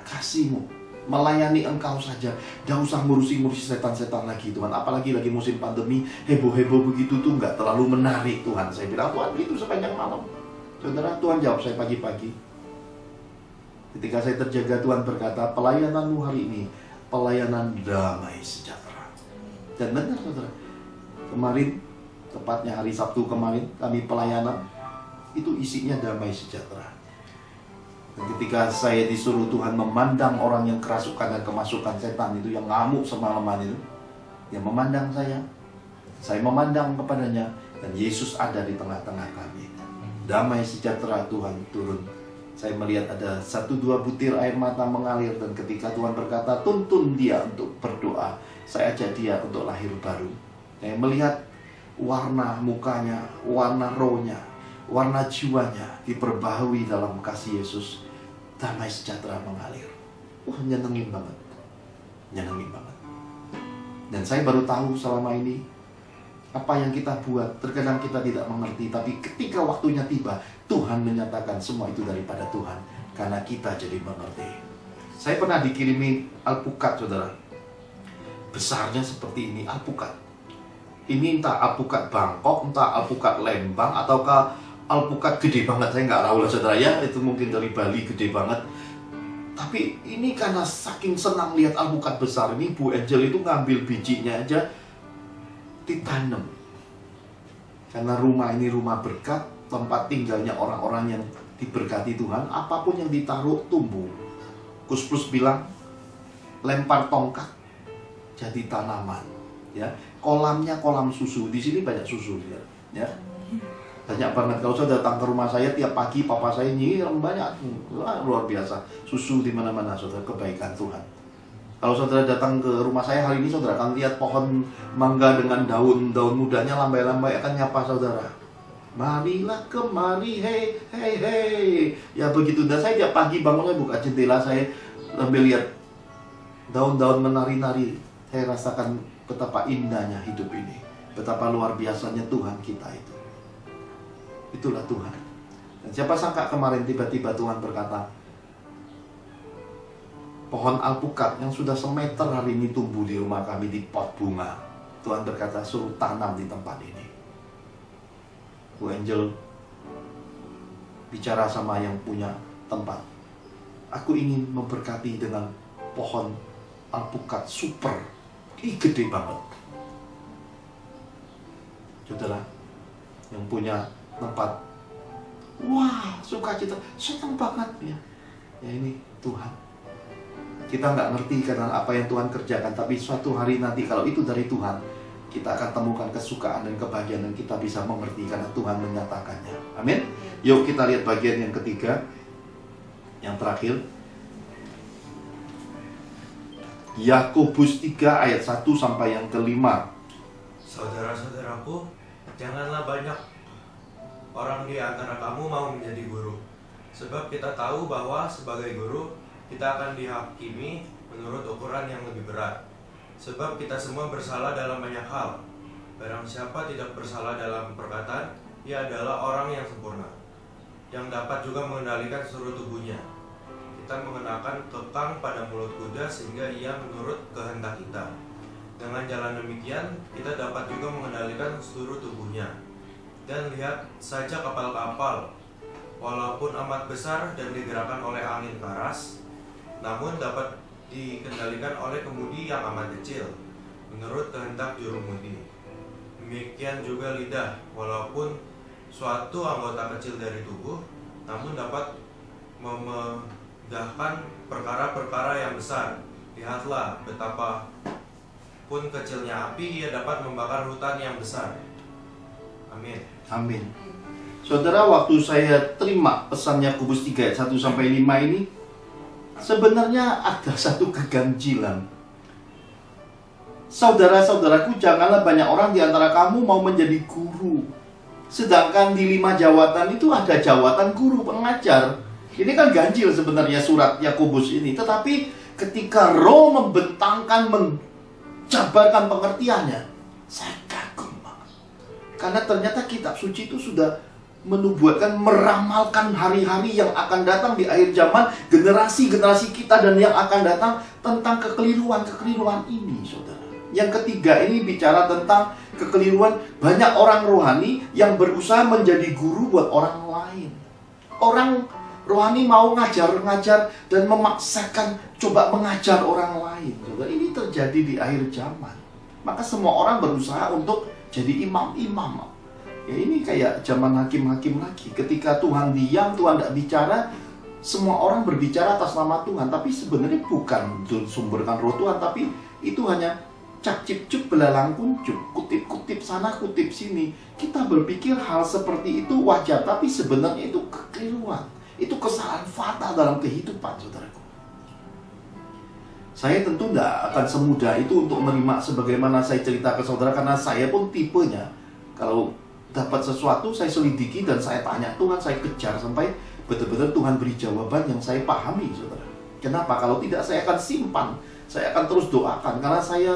kasih-Mu, melayani Engkau saja. Gak usah ngurusi setan-setan lagi, Tuhan. Apalagi lagi musim pandemi, heboh-heboh begitu tuh nggak terlalu menarik, Tuhan. Saya bilang, Tuhan, itu sepanjang malam. Saudara, Tuhan jawab saya pagi-pagi. Ketika saya terjaga, Tuhan berkata, pelayananmu hari ini pelayanan damai sejahtera. Dan benar, saudara, kemarin, tepatnya hari Sabtu kemarin, kami pelayanan, itu isinya damai sejahtera. Dan ketika saya disuruh Tuhan memandang orang yang kerasukan dan kemasukan setan itu, yang ngamuk semalaman itu, yang memandang saya memandang kepadanya, dan Yesus ada di tengah-tengah kami. Damai sejahtera Tuhan turun. Saya melihat ada 1-2 butir air mata mengalir, dan ketika Tuhan berkata, tuntun dia untuk berdoa, saya ajak dia untuk lahir baru. Saya melihat warna mukanya, warna rohnya, warna jiwanya diperbaharui dalam kasih Yesus. Damai sejahtera mengalir. Wah, nyenengin banget. Nyenengin banget. Dan saya baru tahu selama ini apa yang kita buat, terkadang kita tidak mengerti, tapi ketika waktunya tiba, Tuhan menyatakan semua itu daripada Tuhan, karena kita jadi mengerti. Saya pernah dikirimi alpukat, saudara. Besarnya seperti ini, alpukat. Ini entah alpukat Bangkok, entah alpukat Lembang, ataukah alpukat gede banget. Saya nggak tahu lah, saudara, ya. Itu mungkin dari Bali, gede banget. Tapi ini karena saking senang lihat alpukat besar ini, Bu Angel itu ngambil bijinya aja ditanam. Karena rumah ini rumah berkat, tempat tinggalnya orang-orang yang diberkati Tuhan. Apapun yang ditaruh tumbuh. Kus Plus bilang, lempar tongkat jadi tanaman, ya. Kolamnya kolam susu. Di sini banyak susu, ya. Banyak banget. Kalau saya datang ke rumah saya tiap pagi, papa saya nyiram banyak. Wah, luar biasa. Susu di mana-mana, saudara, kebaikan Tuhan. Kalau saudara datang ke rumah saya hari ini, saudara akan lihat pohon mangga dengan daun-daun mudanya lambai-lambai akan nyapa saudara. Marilah kemari, hei, hei, hei. Ya begitu. Dan saya tiap pagi bangunnya buka jendela, saya sambil lihat daun-daun menari-nari. Saya rasakan betapa indahnya hidup ini. Betapa luar biasanya Tuhan kita itu. Itulah Tuhan. Dan siapa sangka kemarin tiba-tiba Tuhan berkata, pohon alpukat yang sudah semeter hari ini tumbuh di rumah kami di pot bunga. Tuhan berkata, suruh tanam di tempat ini. Bu Angel bicara sama yang punya tempat. Aku ingin memberkati dengan pohon alpukat super. Ini gede banget. Saudara, yang punya tempat, wah, sukacita, senang banget ya. Ya ini Tuhan. Kita nggak ngerti karena apa yang Tuhan kerjakan, tapi suatu hari nanti kalau itu dari Tuhan, kita akan temukan kesukaan dan kebahagiaan, dan kita bisa mengerti karena Tuhan menyatakannya. Amin. Yuk kita lihat bagian yang ketiga, yang terakhir. Yakobus 3 ayat 1 sampai yang kelima. Saudara-saudaraku, janganlah banyak orang di antara kamu mau menjadi guru. Sebab kita tahu bahwa sebagai guru, kita akan dihakimi menurut ukuran yang lebih berat. Sebab kita semua bersalah dalam banyak hal. Barang siapa tidak bersalah dalam perkataan, ia adalah orang yang sempurna, yang dapat juga mengendalikan seluruh tubuhnya. Kita mengenakan kekang pada mulut kuda sehingga ia menurut kehendak kita. Dengan jalan demikian, kita dapat juga mengendalikan seluruh tubuhnya. Dan lihat saja kapal-kapal walaupun amat besar dan digerakkan oleh angin keras, namun dapat dikendalikan oleh kemudi yang amat kecil, menurut kehendak jurumudi. Demikian juga lidah, walaupun suatu anggota kecil dari tubuh, namun dapat memegahkan perkara-perkara yang besar. Lihatlah betapa pun kecilnya api, ia dapat membakar hutan yang besar. Amin. Amin. Saudara, waktu saya terima pesan Yakobus 3 ayat 1-5 ini, sebenarnya ada satu keganjilan. Saudara-saudaraku, janganlah banyak orang di antara kamu mau menjadi guru. Sedangkan di 5 jawatan itu ada jawatan guru pengajar. Ini kan ganjil sebenarnya surat Yakobus ini. Tetapi ketika Roh membentangkan, menjabarkan pengertiannya, saya kagum banget. Karena ternyata kitab suci itu sudah menubuatkan, meramalkan hari-hari yang akan datang di akhir zaman, generasi-generasi kita dan yang akan datang, tentang kekeliruan-kekeliruan ini, saudara. Yang ketiga ini bicara tentang kekeliruan banyak orang rohani yang berusaha menjadi guru buat orang lain. Orang rohani mau ngajar-ngajar dan memaksakan coba mengajar orang lain. Saudara, ini terjadi di akhir zaman. Maka semua orang berusaha untuk jadi imam-imam. Ya, ini kayak zaman hakim-hakim lagi. Ketika Tuhan diam, Tuhan tidak bicara, semua orang berbicara atas nama Tuhan. Tapi sebenarnya bukan sumberkan roh Tuhan, tapi itu hanya cap cip cup belalang kuncup, kutip-kutip sana, kutip sini. Kita berpikir hal seperti itu wajar, tapi sebenarnya itu kekeliruan. Itu kesalahan fatal dalam kehidupan, saudaraku. Saya tentu tidak akan semudah itu untuk menerima sebagaimana saya cerita ke saudara, karena saya pun tipenya, kalau dapat sesuatu saya selidiki dan saya tanya Tuhan, saya kejar sampai betul-betul Tuhan beri jawaban yang saya pahami, saudara. Kenapa? Kalau tidak, saya akan simpan, saya akan terus doakan, karena saya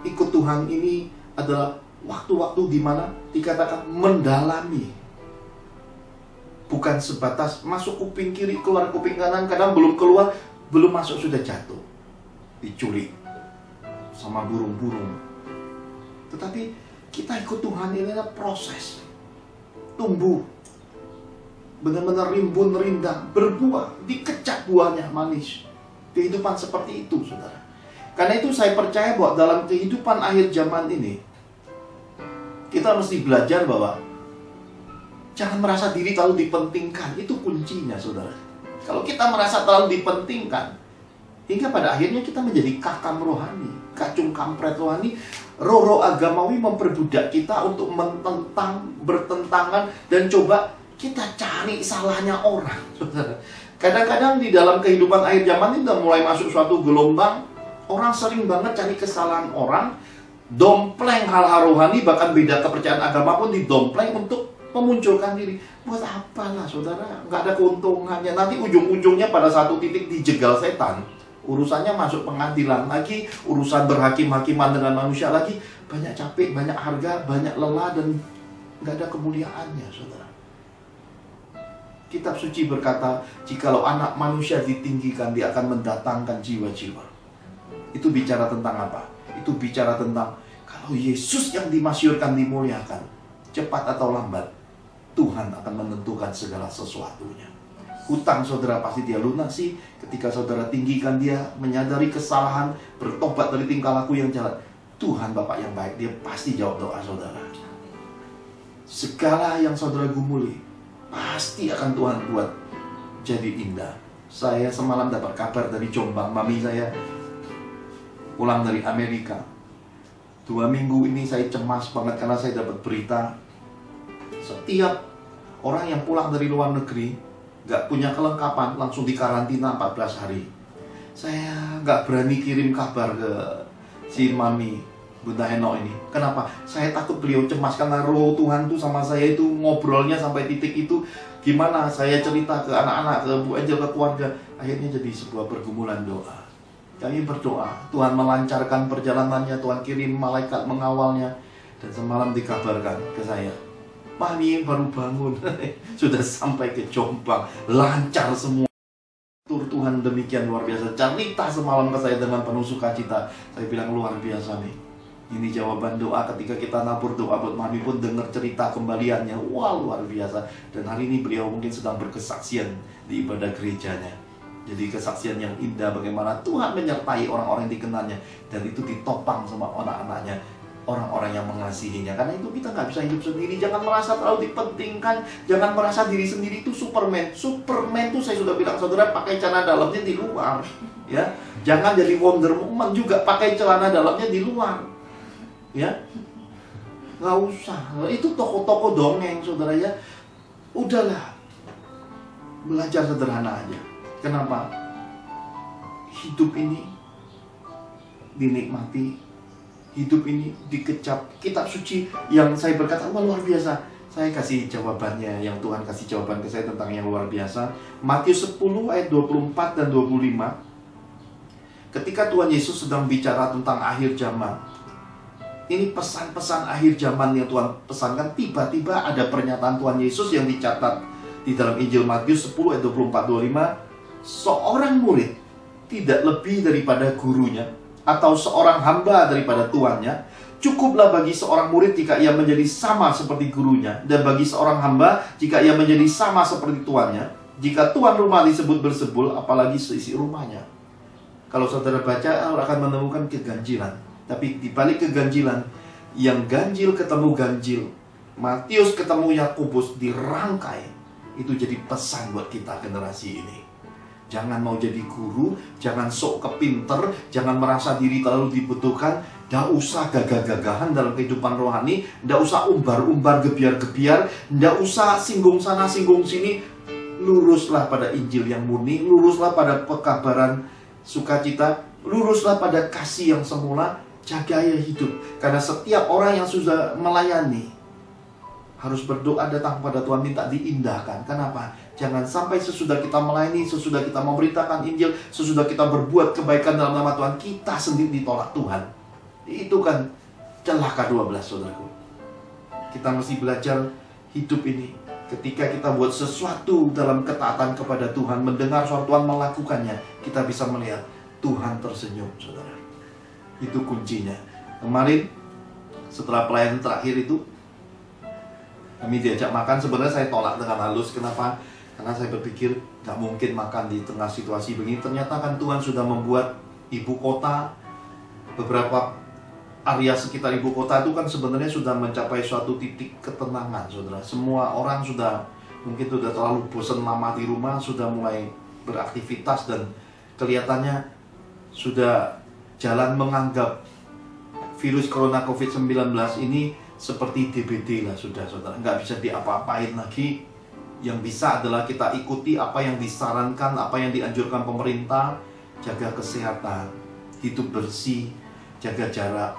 ikut Tuhan ini adalah waktu-waktu di mana dikatakan mendalami. Bukan sebatas masuk kuping kiri, keluar kuping kanan, kadang belum keluar, belum masuk sudah jatuh. Diculik sama burung-burung. Tetapi kita ikut Tuhan ini adalah proses. Tumbuh. Benar-benar rimbun, rindang, berbuah, dikecap buahnya manis. Kehidupan seperti itu, saudara. Karena itu saya percaya bahwa dalam kehidupan akhir zaman ini, kita mesti belajar bahwa jangan merasa diri terlalu dipentingkan. Itu kuncinya, saudara. Kalau kita merasa terlalu dipentingkan, hingga pada akhirnya kita menjadi kakam rohani, kacung kampret rohani. Roh-roh agamawi memperbudak kita untuk bertentangan dan coba kita cari salahnya orang, saudara. Kadang-kadang di dalam kehidupan akhir zaman ini udah mulai masuk suatu gelombang. Orang sering banget cari kesalahan orang, dompleng hal-hal rohani, bahkan beda kepercayaan agama pun didompleng untuk memunculkan diri. Buat apalah, saudara? Nggak ada keuntungannya. Nanti ujung-ujungnya pada satu titik dijegal setan. Urusannya masuk pengadilan lagi, urusan berhakim-hakiman dengan manusia lagi. Banyak capek, banyak harga, banyak lelah, dan nggak ada kemuliaannya, saudara. Kitab suci berkata, jikalau anak manusia ditinggikan, dia akan mendatangkan jiwa-jiwa. Itu bicara tentang apa? Itu bicara tentang kalau Yesus yang dimasyurkan dimuliakan, cepat atau lambat, Tuhan akan menentukan segala sesuatunya. Hutang saudara pasti dia lunasi ketika saudara tinggikan dia, menyadari kesalahan, bertobat dari tingkah laku yang jahat. Tuhan Bapak yang baik, dia pasti jawab doa saudara. Segala yang saudara gumuli pasti akan Tuhan buat jadi indah. Saya semalam dapat kabar dari Jombang, mami saya pulang dari Amerika. 2 minggu ini saya cemas banget karena saya dapat berita setiap orang yang pulang dari luar negeri gak punya kelengkapan langsung dikarantina 14 hari. Saya gak berani kirim kabar ke si mami Bunda Heno ini. Kenapa? Saya takut beliau cemas karena roh Tuhan tuh sama saya itu ngobrolnya sampai titik itu. Gimana saya cerita ke anak-anak, ke Bu Angel, ke keluarga. Akhirnya jadi sebuah pergumulan doa. Kami berdoa, Tuhan melancarkan perjalanannya, Tuhan kirim malaikat mengawalnya. Dan semalam dikabarkan ke saya, Mami baru bangun, sudah sampai ke Jombang, lancar semua. Tuhan demikian luar biasa. Cerita semalam ke saya dengan penuh sukacita. Saya bilang luar biasa nih. Ini jawaban doa ketika kita nabur doa buat Mami pun dengar cerita kembaliannya. Wah, luar biasa. Dan hari ini beliau mungkin sedang berkesaksian di ibadah gerejanya. Jadi kesaksian yang indah bagaimana Tuhan menyertai orang-orang yang dikenalnya. Dan itu ditopang sama anak-anaknya, orang-orang yang mengasihinya. Karena itu kita nggak bisa hidup sendiri. Jangan merasa terlalu dipentingkan. Jangan merasa diri sendiri itu Superman. Superman itu saya sudah bilang, saudara, pakai celana dalamnya di luar. Ya, jangan jadi Wonder Woman juga pakai celana dalamnya di luar. Ya, nggak usah. Itu toko-toko dongeng, saudara ya. Udahlah, belajar sederhana aja. Kenapa? Hidup ini dinikmati, hidup ini dikecap. Kitab suci yang saya berkata, wah luar biasa. Saya kasih jawabannya, yang Tuhan kasih jawaban ke saya tentang yang luar biasa. Matius 10 ayat 24 dan 25. Ketika Tuhan Yesus sedang bicara tentang akhir zaman, ini pesan-pesan akhir zaman yang Tuhan pesankan. Tiba-tiba ada pernyataan Tuhan Yesus yang dicatat di dalam Injil Matius 10 ayat 24-25. Seorang murid tidak lebih daripada gurunya, atau seorang hamba daripada tuannya. Cukuplah bagi seorang murid jika ia menjadi sama seperti gurunya, dan bagi seorang hamba jika ia menjadi sama seperti tuannya. Jika tuan rumah disebut bersebul, apalagi seisi rumahnya. Kalau saudara baca, akan menemukan keganjilan. Tapi di balik keganjilan, yang ganjil ketemu ganjil, Matius ketemu Yakobus dirangkai. Itu jadi pesan buat kita generasi ini. Jangan mau jadi guru, jangan sok kepinter, jangan merasa diri terlalu dibutuhkan. Nggak usah gagah-gagahan dalam kehidupan rohani. Nggak usah umbar-umbar, gebiar-gebiar. Nggak usah singgung sana, singgung sini. Luruslah pada Injil yang murni. Luruslah pada pekabaran sukacita. Luruslah pada kasih yang semula. Jaga gaya hidup. Karena setiap orang yang sudah melayani harus berdoa datang kepada Tuhan, minta diindahkan. Kenapa? Jangan sampai sesudah kita melayani, sesudah kita memberitakan Injil, sesudah kita berbuat kebaikan dalam nama Tuhan, kita sendiri ditolak Tuhan. Itu kan celaka 12, saudaraku. Kita mesti belajar hidup ini. Ketika kita buat sesuatu dalam ketaatan kepada Tuhan, mendengar suara Tuhan, melakukannya, kita bisa melihat Tuhan tersenyum, saudara. Itu kuncinya. Kemarin setelah pelayanan terakhir itu, kami diajak makan. Sebenarnya saya tolak dengan halus. Kenapa? Karena saya berpikir gak mungkin makan di tengah situasi begini. Ternyata kan Tuhan sudah membuat ibu kota, beberapa area sekitar ibu kota itu kan sebenarnya sudah mencapai suatu titik ketenangan, saudara. Semua orang sudah mungkin sudah terlalu bosan lama di rumah, sudah mulai beraktivitas, dan kelihatannya sudah jalan menganggap virus corona COVID-19 ini seperti DBD lah, sudah, saudara. Nggak bisa diapa-apain lagi. Yang bisa adalah kita ikuti apa yang disarankan, apa yang dianjurkan pemerintah. Jaga kesehatan, hidup bersih, jaga jarak.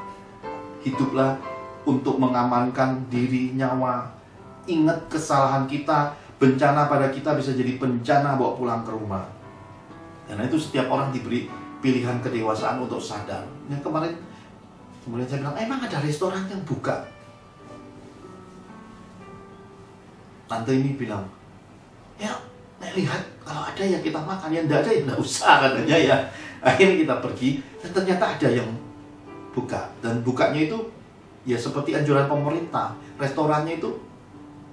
Hiduplah untuk mengamankan diri, nyawa. Ingat kesalahan kita, bencana pada kita bisa jadi bencana bawa pulang ke rumah. Karena itu setiap orang diberi pilihan kedewasaan untuk sadar. Yang kemudian saya bilang, emang ada restoran yang buka? Tante ini bilang, ya lihat, kalau ada ya kita makan, yang tidak ada ya tidak usah, katanya ya. Akhirnya kita pergi, dan ternyata ada yang buka. Dan bukanya itu ya seperti anjuran pemerintah. Restorannya itu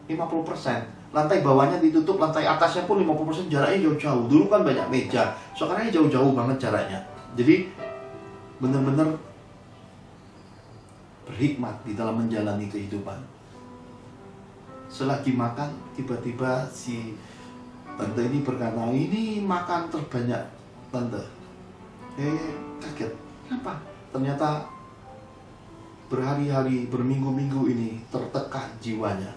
50%. Lantai bawahnya ditutup, lantai atasnya pun 50%, jaraknya jauh-jauh. Dulu kan banyak meja, sekarang jauh-jauh banget jaraknya. Jadi benar-benar berhikmat di dalam menjalani kehidupan. Selagi makan, tiba-tiba si tante ini berkata, ini makan terbanyak tante. Kaget. Kenapa? Ternyata berhari-hari, berminggu-minggu ini tertekan jiwanya.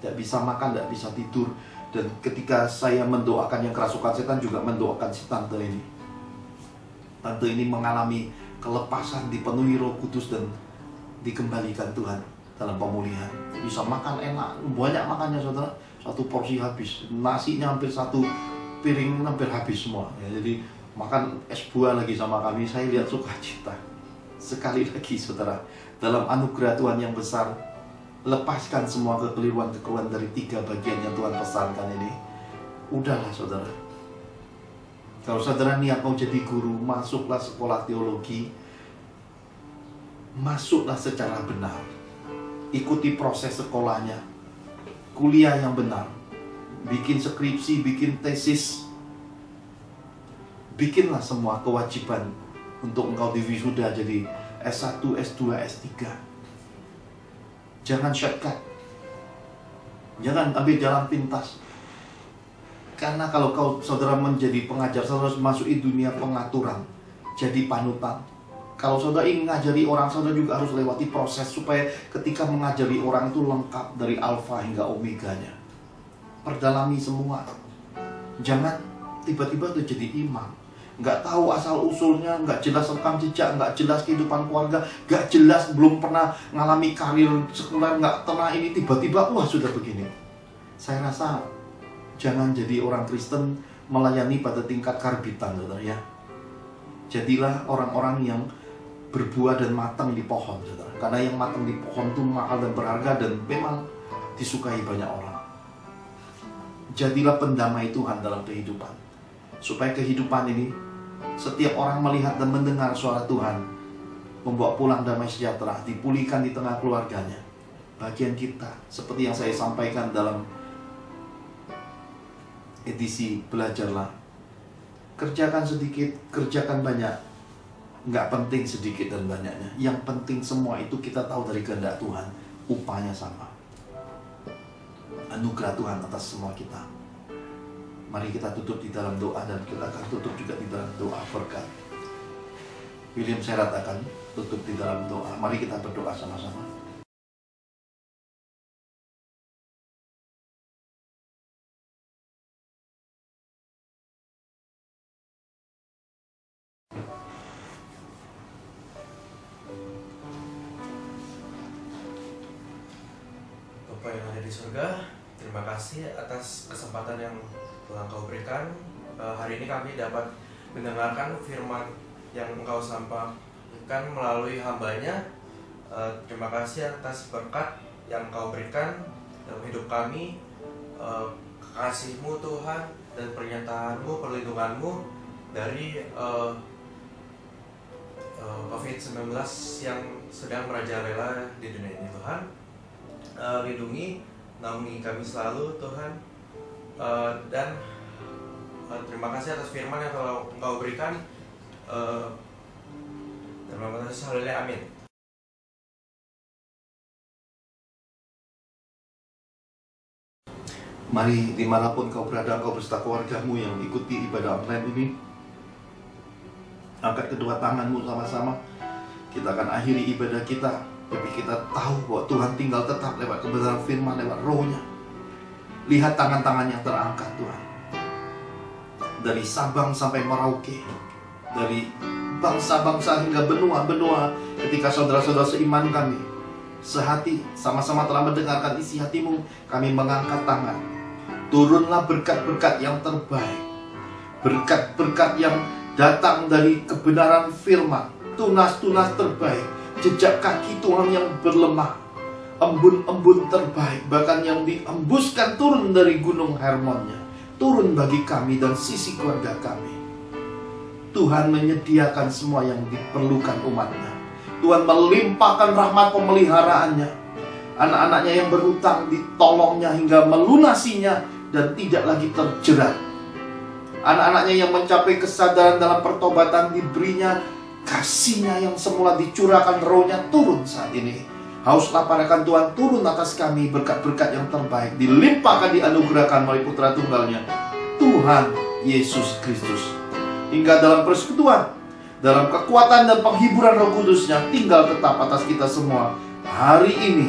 Tidak bisa makan, tidak bisa tidur. Dan ketika saya mendoakan yang kerasukan setan, juga mendoakan si tante ini. Tante ini mengalami kelepasan, dipenuhi Roh Kudus, dan dikembalikan Tuhan dalam pemulihan. Bisa makan enak, banyak makannya, saudara. Satu porsi habis, nasinya hampir satu piring hampir habis semua. Ya, jadi makan es buah lagi sama kami. Saya lihat sukacita. Sekali lagi, saudara, dalam anugerah Tuhan yang besar, lepaskan semua kekeliruan-kekeliruan dari 3 bagian yang Tuhan pesankan ini. Udahlah, saudara. Kalau saudara niat mau jadi guru, masuklah sekolah teologi. masuklah secara benar. Ikuti proses sekolahnya, kuliah yang benar, bikin skripsi, bikin tesis, bikinlah semua kewajiban untuk engkau diwisuda jadi S1, S2, S3. Jangan shortcut, jangan ambil jalan pintas. Karena kalau saudara menjadi pengajar, saudara harus masuk di dunia pengaturan, jadi panutan. Kalau saudara ingin mengajari orang, saudara juga harus lewati proses supaya ketika mengajari orang itu lengkap dari alfa hingga omeganya. Perdalami semua. Jangan tiba-tiba tuh jadi imam, nggak tahu asal usulnya, nggak jelas rekam jejak, nggak jelas kehidupan keluarga, nggak jelas, belum pernah ngalami karir sekuler, nggak pernah ini, tiba-tiba wah sudah begini. Saya rasa jangan jadi orang Kristen melayani pada tingkat karbitan, saudara ya. Jadilah orang-orang yang berbuah dan matang di pohon, saudara. Karena yang matang di pohon itu mahal dan berharga dan memang disukai banyak orang. Jadilah pendamai Tuhan dalam kehidupan, supaya kehidupan ini setiap orang melihat dan mendengar suara Tuhan, membawa pulang damai sejahtera, dipulihkan di tengah keluarganya. Bagian kita, seperti yang saya sampaikan dalam edisi Belajarlah, kerjakan sedikit, kerjakan banyak. Nggak penting sedikit dan banyaknya. Yang penting semua itu kita tahu dari kehendak Tuhan, upahnya sama. Anugerah Tuhan atas semua kita. Mari kita tutup di dalam doa, dan kita akan tutup juga di dalam doa berkat. William Serat akan tutup di dalam doa. Mari kita berdoa sama-sama. Bapa yang ada di surga, terima kasih atas kesempatan yang Tuhan Kau berikan. Hari ini kami dapat mendengarkan firman yang Engkau sampaikan melalui hamba-Nya. Terima kasih atas berkat yang Kau berikan dalam hidup kami, kasih-Mu Tuhan, dan pernyataan-Mu, perlindungan-Mu dari COVID-19 yang sedang merajalela di dunia ini, Tuhan. Lindungi, naungi kami selalu, Tuhan. Dan terima kasih atas firman yang Engkau berikan. Terima kasih, haleluya, amin. Mari dimanapun kau berada, kau beserta keluargamu yang ikuti ibadah online ini, angkat kedua tanganmu sama-sama. Kita akan akhiri ibadah kita, tapi kita tahu bahwa Tuhan tinggal tetap lewat kebenaran firman, lewat rohnya. Lihat tangan-tangan yang terangkat, Tuhan. Dari Sabang sampai Merauke, dari bangsa-bangsa hingga benua-benua, ketika saudara-saudara seiman kami sehati sama-sama telah mendengarkan isi hatimu, kami mengangkat tangan. Turunlah berkat-berkat yang terbaik, berkat-berkat yang datang dari kebenaran firman, tunas-tunas terbaik, jejak kaki Tuhan yang berlemah, embun-embun terbaik, bahkan yang diembuskan turun dari gunung Hermonnya, turun bagi kami dan sisi keluarga kami. Tuhan menyediakan semua yang diperlukan umatnya. Tuhan melimpahkan rahmat pemeliharaannya. Anak-anaknya yang berhutang ditolongnya hingga melunasinya dan tidak lagi terjerat. Anak-anaknya yang mencapai kesadaran dalam pertobatan diberinya kasih-Nya yang semula dicurahkan, rohnya turun saat ini. Haus lapar akan Tuhan turun atas kami, berkat-berkat yang terbaik dilimpahkan, dianugerahkan melalui Putra Tunggalnya, Tuhan Yesus Kristus. Hingga dalam persekutuan, dalam kekuatan dan penghiburan Roh Kudus-Nya tinggal tetap atas kita semua hari ini,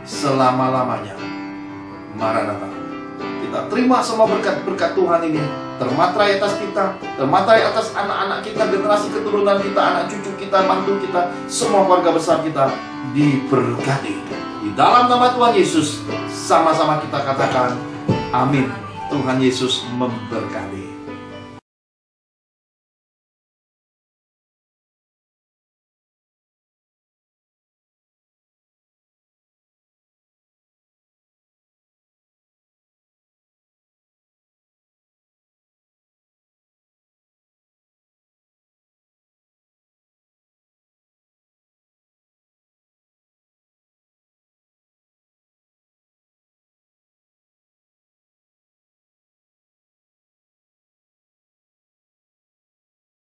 selama-lamanya. Maranatha. Kita terima semua berkat-berkat Tuhan ini, termaterai atas kita, termaterai atas anak-anak kita, generasi keturunan kita, anak cucu kita, mantu kita, semua keluarga besar kita diberkati. Di dalam nama Tuhan Yesus, sama-sama kita katakan amin. Tuhan Yesus memberkati.